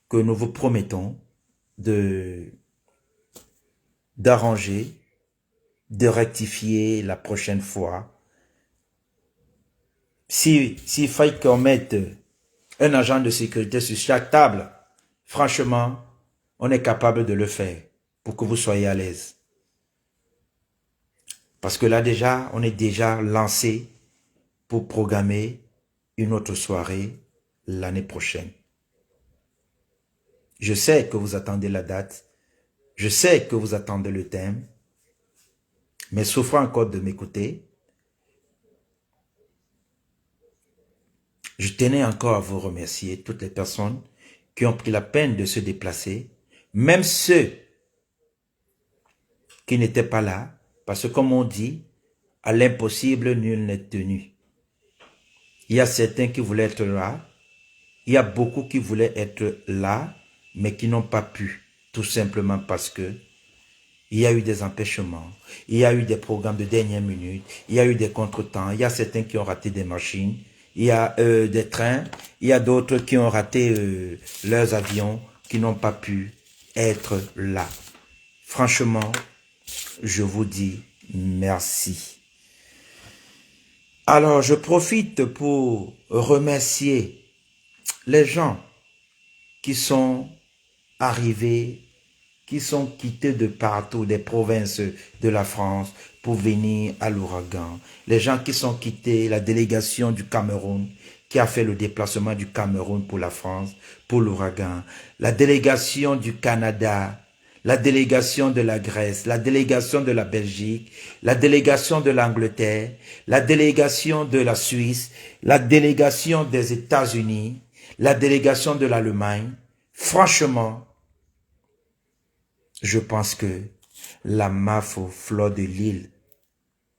que nous vous promettons d'arranger, de rectifier la prochaine fois. S'il faille qu'on mette un agent de sécurité sur chaque table, franchement, on est capable de le faire pour que vous soyez à l'aise. Parce que là déjà, on est déjà lancé pour programmer une autre soirée l'année prochaine. Je sais que vous attendez la date, je sais que vous attendez le thème, mais souffrez encore de m'écouter. Je tenais encore à vous remercier, toutes les personnes qui ont pris la peine de se déplacer, même ceux qui n'étaient pas là, parce que comme on dit, à l'impossible, nul n'est tenu. Il y a certains qui voulaient être là, il y a beaucoup qui voulaient être là, mais qui n'ont pas pu, tout simplement parce que il y a eu des empêchements, il y a eu des programmes de dernière minute, il y a eu des contretemps, il y a certains qui ont raté des machines, il y a des trains, il y a d'autres qui ont raté leurs avions, qui n'ont pas pu être là. Franchement, je vous dis merci. Alors, je profite pour remercier les gens qui sont arrivés, qui sont quittés de partout, des provinces de la France, pour venir à l'ouragan. Les gens qui sont quittés, la délégation du Cameroun, qui a fait le déplacement du Cameroun pour la France, pour l'ouragan. La délégation du Canada, la délégation de la Grèce, la délégation de la Belgique, la délégation de l'Angleterre, la délégation de la Suisse, la délégation des États-Unis, la délégation de l'Allemagne. Franchement, je pense que la MAFO Fleur de Lille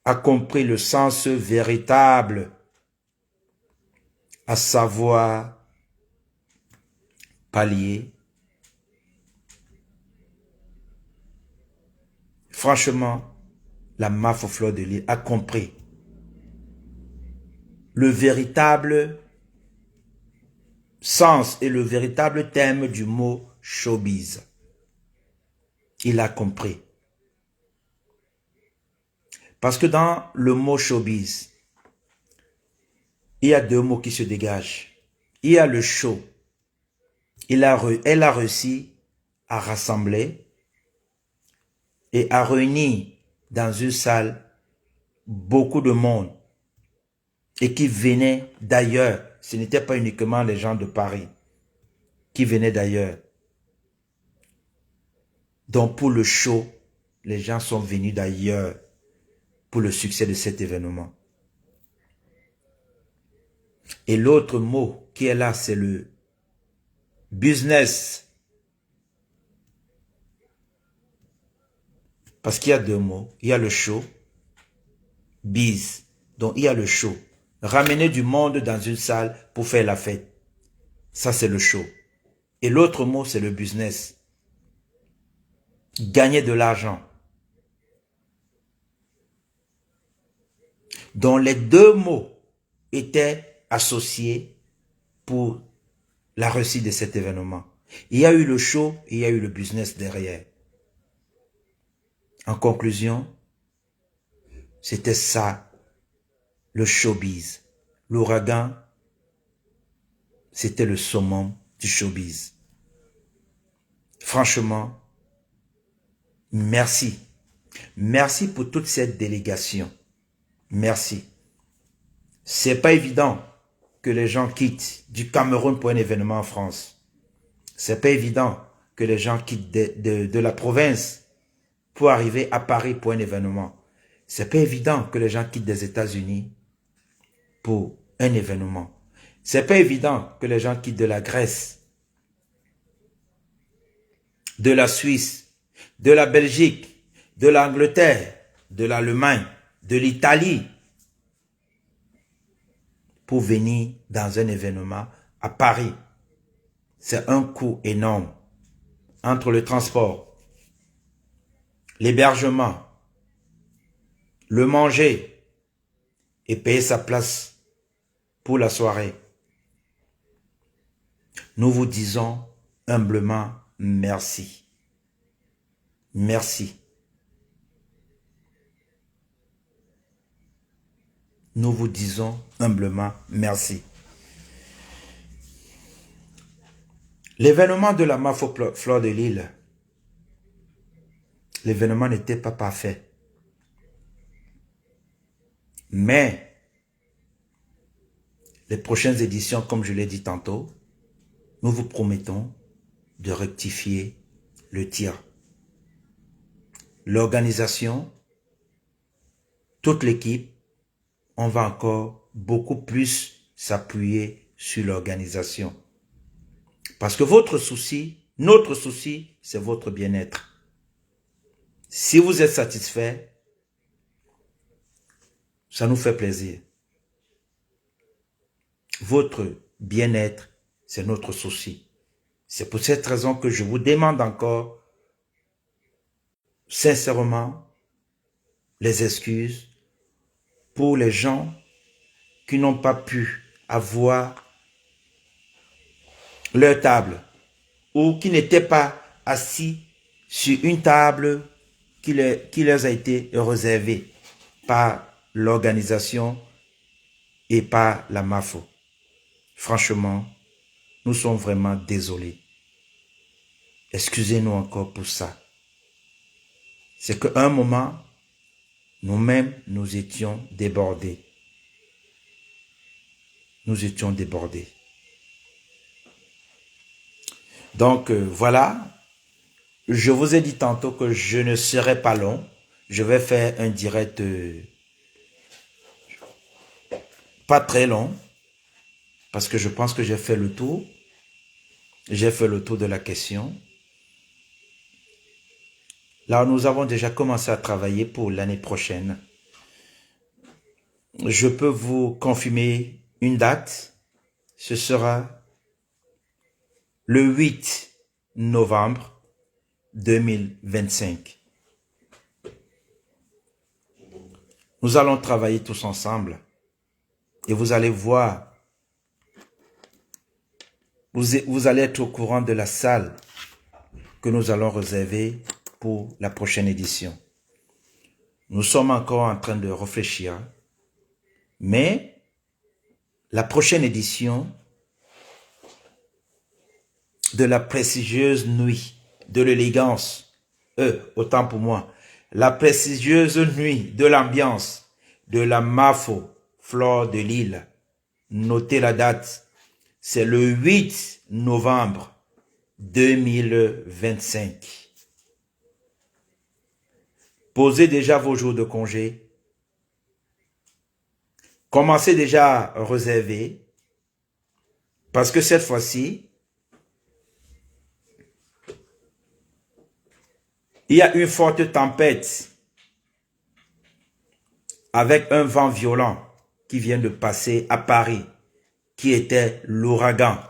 a compris le sens véritable, à savoir pallier. Franchement, la MAFO Fleur de Lille a compris le véritable sens et le véritable thème du mot showbiz. Il a compris. Parce que dans le mot showbiz, il y a deux mots qui se dégagent. Il y a le show. Elle a réussi à rassembler et à réunir dans une salle beaucoup de monde et qui venaient d'ailleurs. Ce n'était pas uniquement les gens de Paris qui venaient d'ailleurs. Donc pour le show, les gens sont venus d'ailleurs pour le succès de cet événement. Et l'autre mot qui est là, c'est le business. Parce qu'il y a deux mots. Il y a le show, biz. Donc il y a le show. Ramener du monde dans une salle pour faire la fête. Ça, c'est le show. Et l'autre mot, c'est le business. Gagner de l'argent. Donc les deux mots étaient associés pour la réussite de cet événement. Il y a eu le show et il y a eu le business derrière. En conclusion, c'était ça, le showbiz. L'ouragan, c'était le summum du showbiz. Franchement, merci. Merci pour toute cette délégation. Merci. C'est pas évident que les gens quittent du Cameroun pour un événement en France. C'est pas évident que les gens quittent de la province pour arriver à Paris pour un événement. C'est pas évident que les gens quittent des États-Unis pour un événement. C'est pas évident que les gens quittent de la Grèce, de la Suisse, de la Belgique, de l'Angleterre, de l'Allemagne, de l'Italie pour venir dans un événement à Paris. C'est un coût énorme entre le transport, l'hébergement, le manger et payer sa place pour la soirée. Nous vous disons humblement merci. Merci. Nous vous disons humblement merci. L'événement de la MAFO Fleur de Lille, l'événement n'était pas parfait. Mais les prochaines éditions, comme je l'ai dit tantôt, nous vous promettons de rectifier le tir. L'organisation, toute l'équipe, on va encore beaucoup plus s'appuyer sur l'organisation. Parce que votre souci, notre souci, c'est votre bien-être. Si vous êtes satisfait, ça nous fait plaisir. Votre bien-être, c'est notre souci. C'est pour cette raison que je vous demande encore, sincèrement, les excuses pour les gens qui n'ont pas pu avoir leur table ou qui n'étaient pas assis sur une table qui leur a été réservée par l'organisation et par la MAFO. Franchement, nous sommes vraiment désolés. Excusez-nous encore pour ça. c'est qu'à un moment, nous-mêmes, nous étions débordés. Nous étions débordés. Donc, voilà. Je vous ai dit tantôt que je ne serai pas long. Je vais faire un direct pas très long. Parce que je pense que j'ai fait le tour. J'ai fait le tour de la question. Là, nous avons déjà commencé à travailler pour l'année prochaine. Je peux vous confirmer une date. Ce sera le 8 novembre 2025. Nous allons travailler tous ensemble. Et vous allez voir, vous allez être au courant de la salle que nous allons réserver pour la prochaine édition. Nous sommes encore en train de réfléchir, mais la prochaine édition de la prestigieuse nuit de l'élégance, autant pour moi, la prestigieuse nuit de l'ambiance de la Mafo, Fleur de Lille. Notez la date, c'est le 8 novembre 2025. Posez déjà vos jours de congé. Commencez déjà à réserver. Parce que cette fois-ci, il y a une forte tempête avec un vent violent qui vient de passer à Paris, qui était l'ouragan.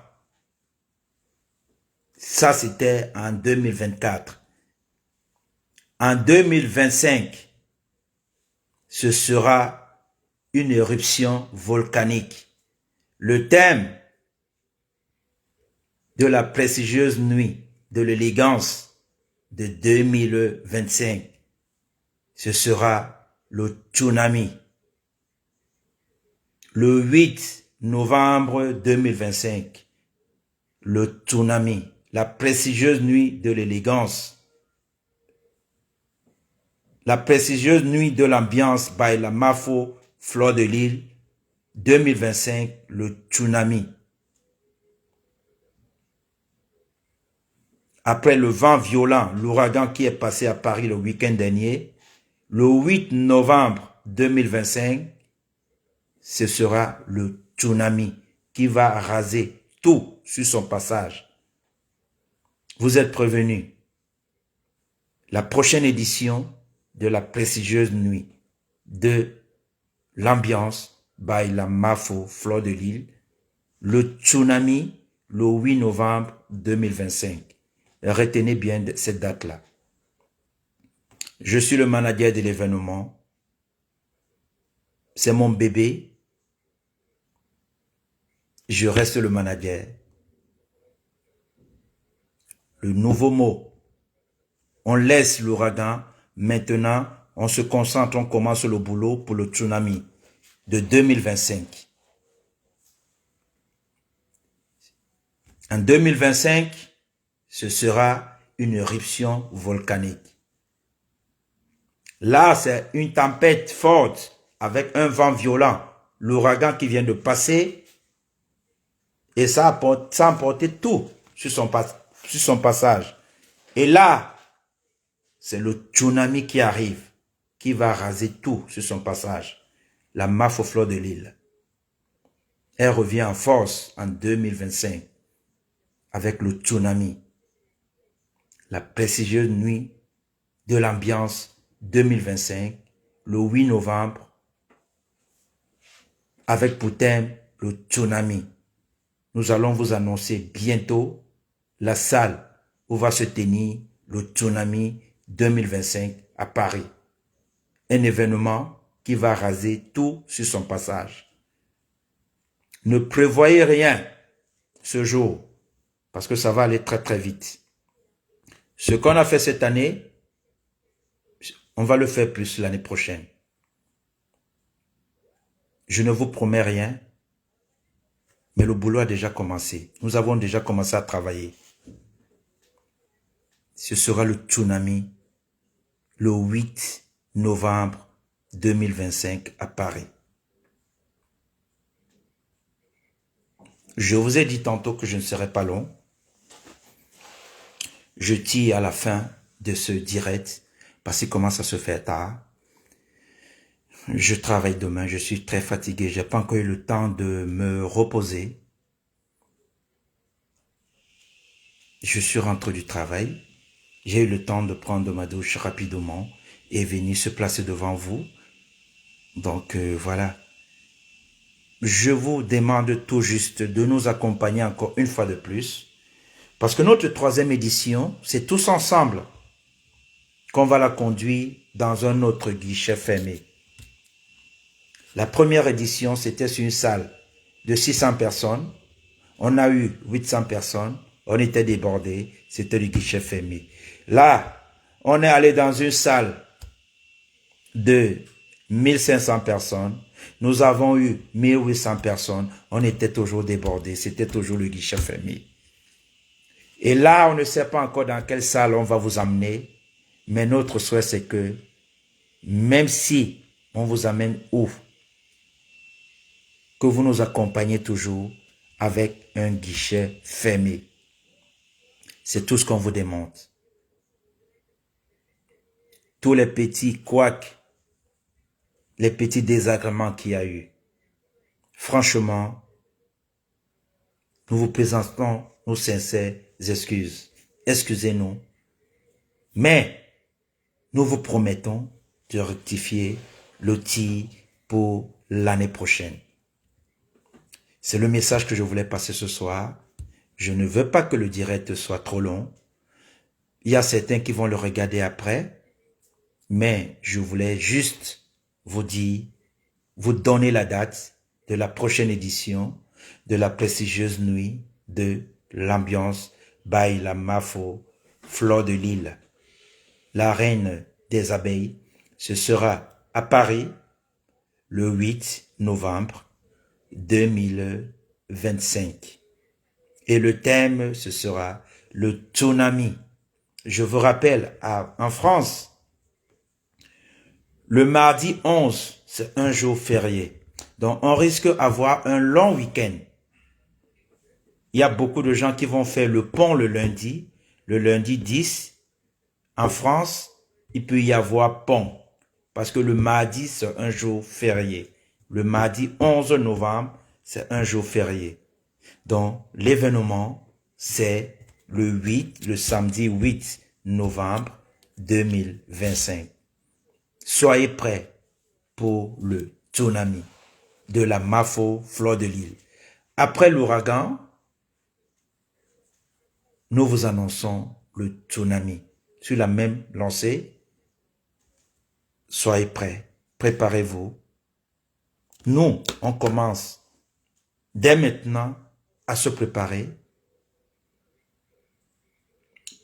Ça, c'était en 2024. En 2025, ce sera une éruption volcanique. Le thème de la prestigieuse nuit de l'élégance de 2025, ce sera le tsunami. Le 8 novembre 2025, le tsunami, la prestigieuse nuit de l'élégance, la prestigieuse nuit de l'ambiance by la Mafo, Fleur de Lille, 2025, le tsunami. Après le vent violent, l'ouragan qui est passé à Paris le week-end dernier, le 8 novembre 2025, ce sera le tsunami qui va raser tout sur son passage. Vous êtes prévenus. La prochaine édition de la prestigieuse nuit de l'ambiance by la Mafo, Fleur de Lille, le tsunami, le 8 novembre 2025. Retenez bien cette date-là. Je suis le manager de l'événement. C'est mon bébé. Je reste le manager. Le nouveau mot. On laisse l'ouragan. Maintenant, on se concentre, on commence le boulot pour le tsunami de 2025. En 2025, ce sera une éruption volcanique. Là, c'est une tempête forte avec un vent violent. L'ouragan qui vient de passer et ça a emporté tout sur son passage. Et là, c'est le tsunami qui arrive, qui va raser tout sur son passage. La Mafo Fleur de Lille. Elle revient en force en 2025 avec le tsunami. La prestigieuse nuit de l'ambiance 2025, le 8 novembre, avec pour thème le tsunami. Nous allons vous annoncer bientôt la salle où va se tenir le tsunami 2025 à Paris. Un événement qui va raser tout sur son passage. Ne prévoyez rien ce jour parce que ça va aller très très vite. Ce qu'on a fait cette année, on va le faire plus l'année prochaine. Je ne vous promets rien, mais le boulot a déjà commencé. Nous avons déjà commencé à travailler. Ce sera le tsunami le 8 novembre 2025 à Paris. Je vous ai dit tantôt que je ne serai pas long. Je tire à la fin de ce direct parce qu'il commence à se faire tard. Je travaille demain, je suis très fatigué, j'ai pas encore eu le temps de me reposer. Je suis rentré du travail, j'ai eu le temps de prendre ma douche rapidement et venir se placer devant vous. Donc voilà. Je vous demande tout juste de nous accompagner encore une fois de plus. Parce que notre 3e édition, c'est tous ensemble qu'on va la conduire dans un autre guichet fermé. La première édition, c'était sur une salle de 600 personnes. On a eu 800 personnes. On était débordés. C'était le guichet fermé. Là, on est allé dans une salle de 1500 personnes. Nous avons eu 1800 personnes. On était toujours débordés. C'était toujours le guichet fermé. Et là, on ne sait pas encore dans quelle salle on va vous amener. Mais notre souhait, c'est que même si on vous amène où, que vous nous accompagnez toujours avec un guichet fermé. C'est tout ce qu'on vous demande. Tous les petits couacs, les petits désagréments qu'il y a eu. Franchement, nous vous présentons nos sincères excuses. Excusez-nous. Mais nous vous promettons de rectifier le tir pour l'année prochaine. C'est le message que je voulais passer ce soir. Je ne veux pas que le direct soit trop long. Il y a certains qui vont le regarder après. Mais je voulais juste vous dire, vous donner la date de la prochaine édition de la prestigieuse nuit de l'ambiance by la Mafo Fleur de Lille. La reine des abeilles, ce sera à Paris le 8 novembre 2025. Et le thème, ce sera le tsunami. Je vous rappelle, en France, le mardi 11, c'est un jour férié. Donc, on risque d'avoir un long week-end. Il y a beaucoup de gens qui vont faire le pont le lundi 10. En France, il peut y avoir pont. Parce que le mardi, c'est un jour férié. Le mardi 11 novembre, c'est un jour férié. Donc, l'événement, c'est le samedi 8 novembre 2025. Soyez prêts pour le tsunami de la Mafo Fleur de Lille. Après l'ouragan, nous vous annonçons le tsunami. Sur la même lancée, soyez prêts, préparez-vous. Nous, on commence dès maintenant à se préparer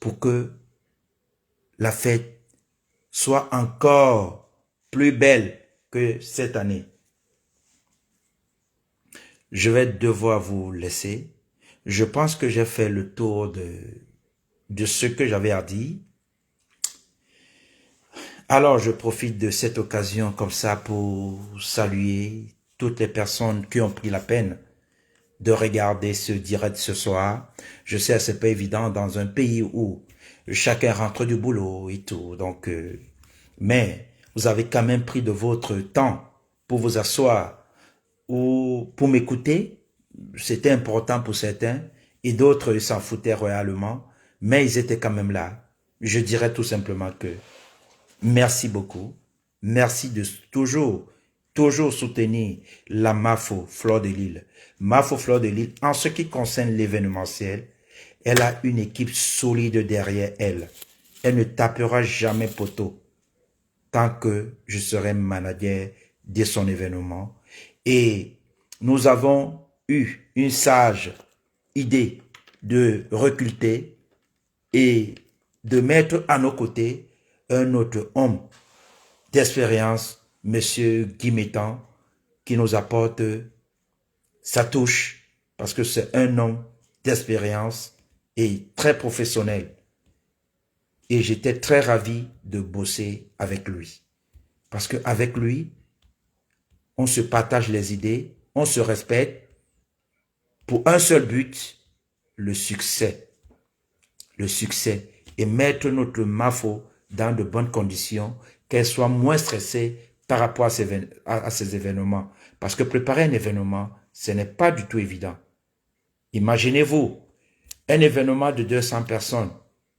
pour que la fête soit encore plus belle que cette année. Je vais devoir vous laisser. Je pense que j'ai fait le tour de ce que j'avais à dire. Alors, je profite de cette occasion comme ça pour saluer toutes les personnes qui ont pris la peine de regarder ce direct ce soir. Je sais, c'est pas évident dans un pays où chacun rentre du boulot et tout. Donc, mais vous avez quand même pris de votre temps pour vous asseoir ou pour m'écouter. C'était important pour certains et d'autres s'en foutaient royalement, mais ils étaient quand même là. Je dirais tout simplement que merci beaucoup. Merci de toujours soutenir la Mafo Fleur de Lille. Mafo Fleur de Lille, en ce qui concerne l'événementiel, elle a une équipe solide derrière elle. Elle ne tapera jamais poteau tant que je serai manager de son événement. Et nous avons eu une sage idée de recruter et de mettre à nos côtés un autre homme d'expérience, Monsieur Guy Métan, qui nous apporte sa touche, parce que c'est un homme d'expérience et très professionnel. Et j'étais très ravi de bosser avec lui. Parce qu'avec lui, on se partage les idées, on se respecte pour un seul but, le succès. Le succès. Et mettre notre MAFO dans de bonnes conditions, qu'elle soit moins stressée par rapport à ces événements. Parce que préparer un événement, ce n'est pas du tout évident. Imaginez-vous, un événement de 200 personnes.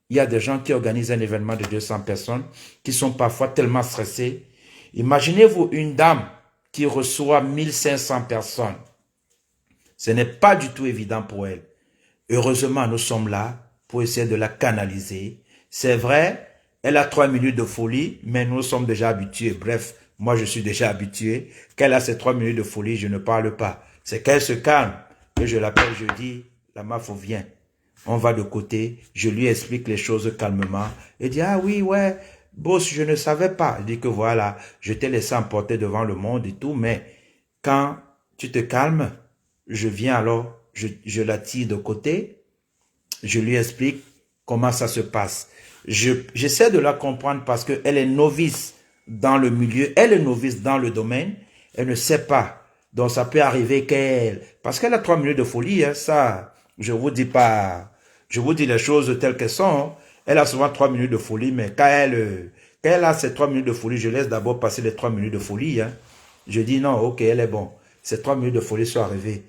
Il y a des gens qui organisent un événement de 200 personnes qui sont parfois tellement stressés. Imaginez-vous une dame qui reçoit 1500 personnes. Ce n'est pas du tout évident pour elle. Heureusement, nous sommes là pour essayer de la canaliser. C'est vrai, elle a 3 minutes de folie, mais nous sommes déjà habitués. Bref, moi je suis déjà habitué. Qu'elle a ces 3 minutes de folie, je ne parle pas. C'est qu'elle se calme, que je l'appelle, je dis, la MAFO vient. On va de côté, je lui explique les choses calmement. Elle dit, ah oui, ouais, boss, je ne savais pas. Elle dit que voilà, je t'ai laissé emporter devant le monde et tout, mais quand tu te calmes, je viens alors, je la tire de côté, je lui explique comment ça se passe. J'essaie de la comprendre parce qu'elle est novice dans le milieu, elle est novice dans le domaine, elle ne sait pas. Donc ça peut arriver qu'elle, parce qu'elle a 3 minutes de folie, hein, ça, je vous dis pas, je vous dis les choses telles qu'elles sont. Hein. Elle a souvent 3 minutes de folie, mais quand elle a ces 3 minutes de folie, je laisse d'abord passer les 3 minutes de folie. Hein. Je dis non, ok, elle est bon. Ces 3 minutes de folie sont arrivées.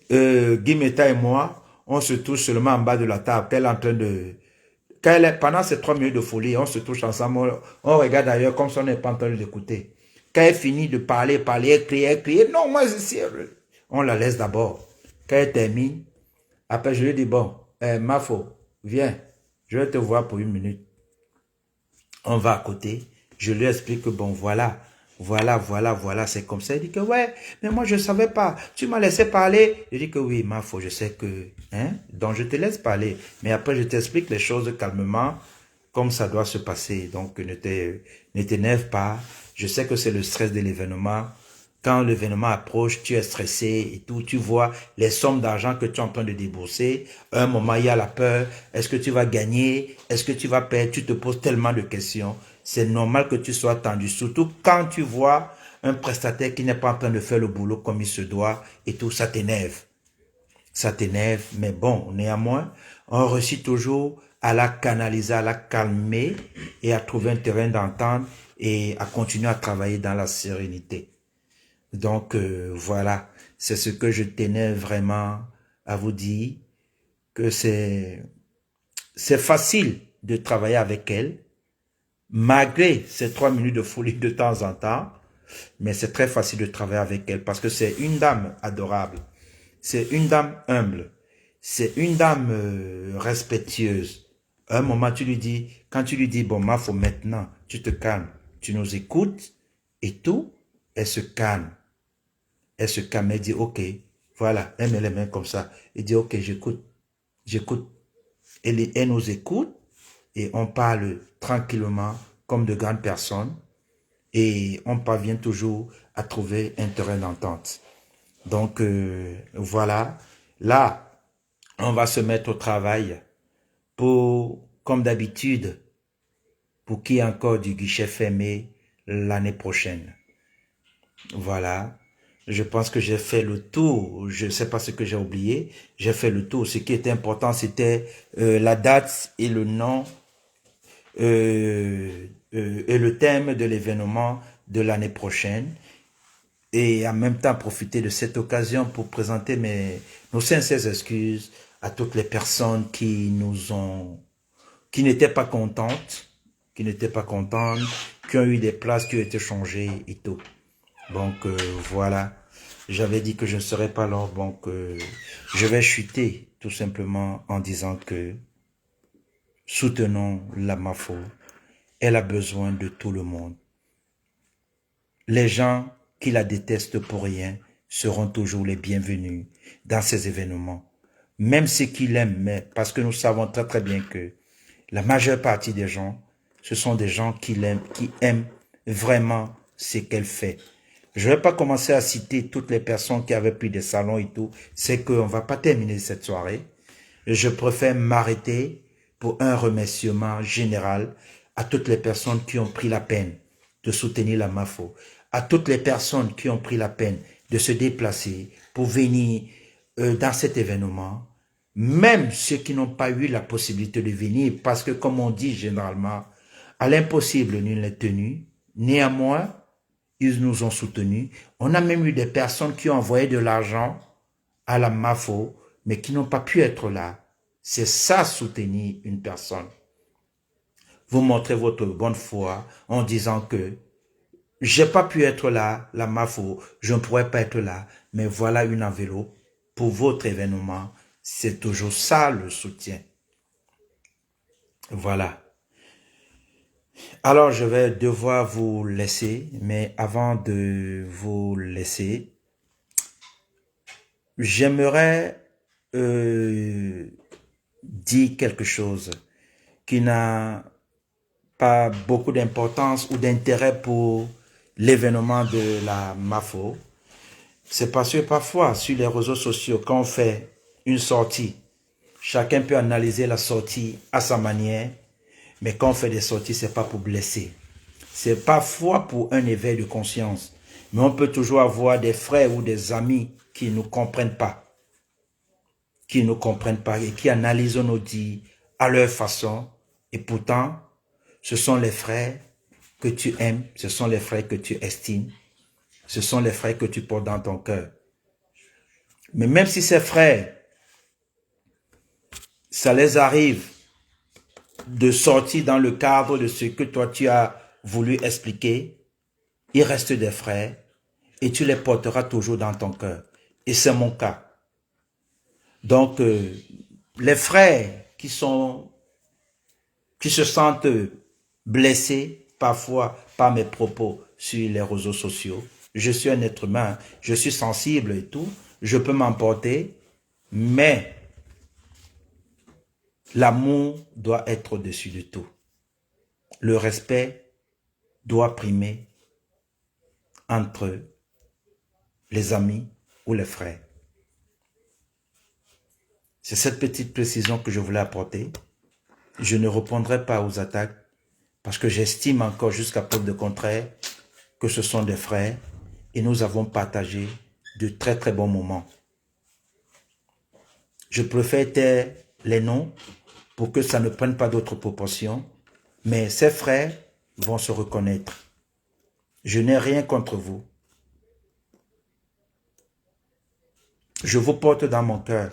Guy Meta et moi, on se touche seulement en bas de la table. Elle est en train de... pendant ces 3 minutes de folie, on se touche ensemble. On regarde d'ailleurs comme si on n'est pas en train d'écouter. Quand elle finit de parler, elle crie. Non, moi, on la laisse d'abord. Quand elle termine, après, je lui dis, bon, Mafo, viens, je vais te voir pour 1 minute. On va à côté. Je lui explique que, bon, voilà, c'est comme ça. Il dit que, ouais, mais moi, je ne savais pas. Tu m'as laissé parler. Je dis que, oui, Mafo, je sais que, hein, donc je te laisse parler. Mais après, je t'explique les choses calmement, comme ça doit se passer. Donc, ne t'énerve pas. Je sais que c'est le stress de l'événement. Quand l'événement approche, tu es stressé et tout. Tu vois les sommes d'argent que tu es en train de débourser. À un moment, il y a la peur. Est-ce que tu vas gagner? Est-ce que tu vas perdre? Tu te poses tellement de questions. C'est normal que tu sois tendu. Surtout quand tu vois un prestataire qui n'est pas en train de faire le boulot comme il se doit et tout, ça t'énerve. Ça t'énerve, mais bon, néanmoins, on réussit toujours à la canaliser, à la calmer et à trouver un terrain d'entente et à continuer à travailler dans la sérénité. Donc, voilà, c'est ce que je tenais vraiment à vous dire, que c'est facile de travailler avec elle, malgré ces 3 minutes de folie de temps en temps, mais c'est très facile de travailler avec elle parce que c'est une dame adorable, c'est une dame humble, c'est une dame respectueuse. À un moment, quand tu lui dis, bon, Mafo, maintenant, tu te calmes, tu nous écoutes et tout, elle se calme. Elle se calme, elle dit, ok, voilà, elle met les mains comme ça. Elle dit, ok, j'écoute. Elle nous écoute et on parle tranquillement comme de grandes personnes et on parvient toujours à trouver un terrain d'entente. Donc, voilà, là, on va se mettre au travail pour, comme d'habitude, pour qu'il y ait encore du guichet fermé l'année prochaine. Voilà. Je pense que j'ai fait le tour. Je ne sais pas ce que j'ai oublié. J'ai fait le tour. Ce qui était important, c'était la date et le nom et le thème de l'événement de l'année prochaine. Et en même temps, profiter de cette occasion pour présenter nos sincères excuses à toutes les personnes qui n'étaient pas contentes, qui ont eu des places qui ont été changées et tout. Donc voilà, j'avais dit que je ne serais pas là, donc je vais chuter tout simplement en disant que soutenons la MAFO, elle a besoin de tout le monde. Les gens qui la détestent pour rien seront toujours les bienvenus dans ces événements. Même ceux qui l'aiment, mais parce que nous savons très très bien que la majeure partie des gens, ce sont des gens qui l'aiment, qui aiment vraiment ce qu'elle fait. Je ne vais pas commencer à citer toutes les personnes qui avaient pris des salons et tout. C'est qu'on ne va pas terminer cette soirée. Je préfère m'arrêter pour un remerciement général à toutes les personnes qui ont pris la peine de soutenir la MAFO, à toutes les personnes qui ont pris la peine de se déplacer pour venir dans cet événement, même ceux qui n'ont pas eu la possibilité de venir, parce que comme on dit généralement, à l'impossible nul n'est tenu, néanmoins, ils nous ont soutenus. On a même eu des personnes qui ont envoyé de l'argent à la MAFO, mais qui n'ont pas pu être là. C'est ça, soutenir une personne. Vous montrez votre bonne foi en disant que j'ai pas pu être là, la MAFO, je ne pourrais pas être là, mais voilà une enveloppe pour votre événement. C'est toujours ça le soutien. Voilà. Alors, je vais devoir vous laisser, mais avant de vous laisser, j'aimerais dire quelque chose qui n'a pas beaucoup d'importance ou d'intérêt pour l'événement de la MAFO. C'est parce que parfois, sur les réseaux sociaux, quand on fait une sortie, chacun peut analyser la sortie à sa manière, mais quand on fait des sorties, c'est pas pour blesser. C'est parfois pour un éveil de conscience. Mais on peut toujours avoir des frères ou des amis qui ne comprennent pas. Qui ne comprennent pas et qui analysent nos dits à leur façon. Et pourtant, ce sont les frères que tu aimes, ce sont les frères que tu estimes, ce sont les frères que tu portes dans ton cœur. Mais même si ces frères, ça les arrive de sortir dans le cadre de ce que toi tu as voulu expliquer, ils restent des frères et tu les porteras toujours dans ton cœur. Et c'est mon cas. Donc, les frères qui se sentent blessés parfois par mes propos sur les réseaux sociaux, je suis un être humain, je suis sensible et tout, je peux m'emporter, mais l'amour doit être au-dessus de tout. Le respect doit primer entre les amis ou les frères. C'est cette petite précision que je voulais apporter. Je ne répondrai pas aux attaques parce que j'estime encore jusqu'à preuve de contraire que ce sont des frères et nous avons partagé de très très bons moments. Je préfère taire les noms pour que ça ne prenne pas d'autres proportions, mais ces frères vont se reconnaître. Je n'ai rien contre vous. Je vous porte dans mon cœur.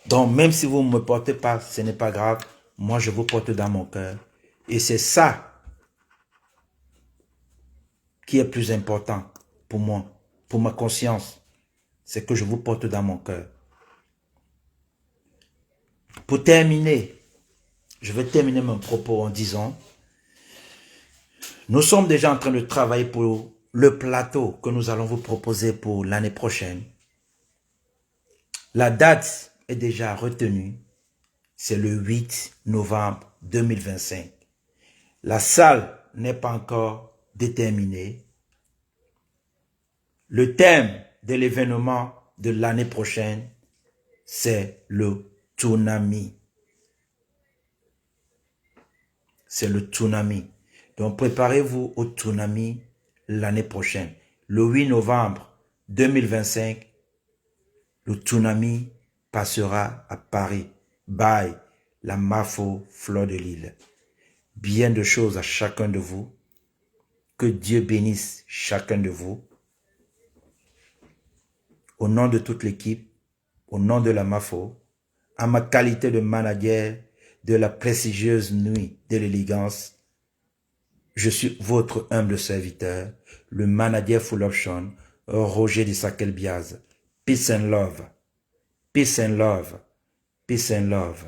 Donc, même si vous ne me portez pas, ce n'est pas grave. Moi, je vous porte dans mon cœur. Et c'est ça qui est plus important pour moi, pour ma conscience. C'est que je vous porte dans mon cœur. Pour terminer, je vais terminer mon propos en disant, nous sommes déjà en train de travailler pour le plateau que nous allons vous proposer pour l'année prochaine. La date est déjà retenue, c'est le 8 novembre 2025. La salle n'est pas encore déterminée. Le thème de l'événement de l'année prochaine, c'est le tsunami. C'est le tsunami. Donc préparez-vous au tsunami l'année prochaine. Le 8 novembre 2025, le tsunami passera à Paris. Bye, la MAFO Fleur de Lille. Bien de choses à chacun de vous. Que Dieu bénisse chacun de vous. Au nom de toute l'équipe, au nom de la MAFO, à ma qualité de manager de la prestigieuse nuit de l'élégance, je suis votre humble serviteur, le manager full option, Roger de Sakelbiaz. Peace and love. Peace and love. Peace and love.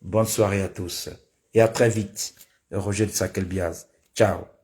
Bonne soirée à tous. Et à très vite. Roger de Sakelbiaz. Ciao.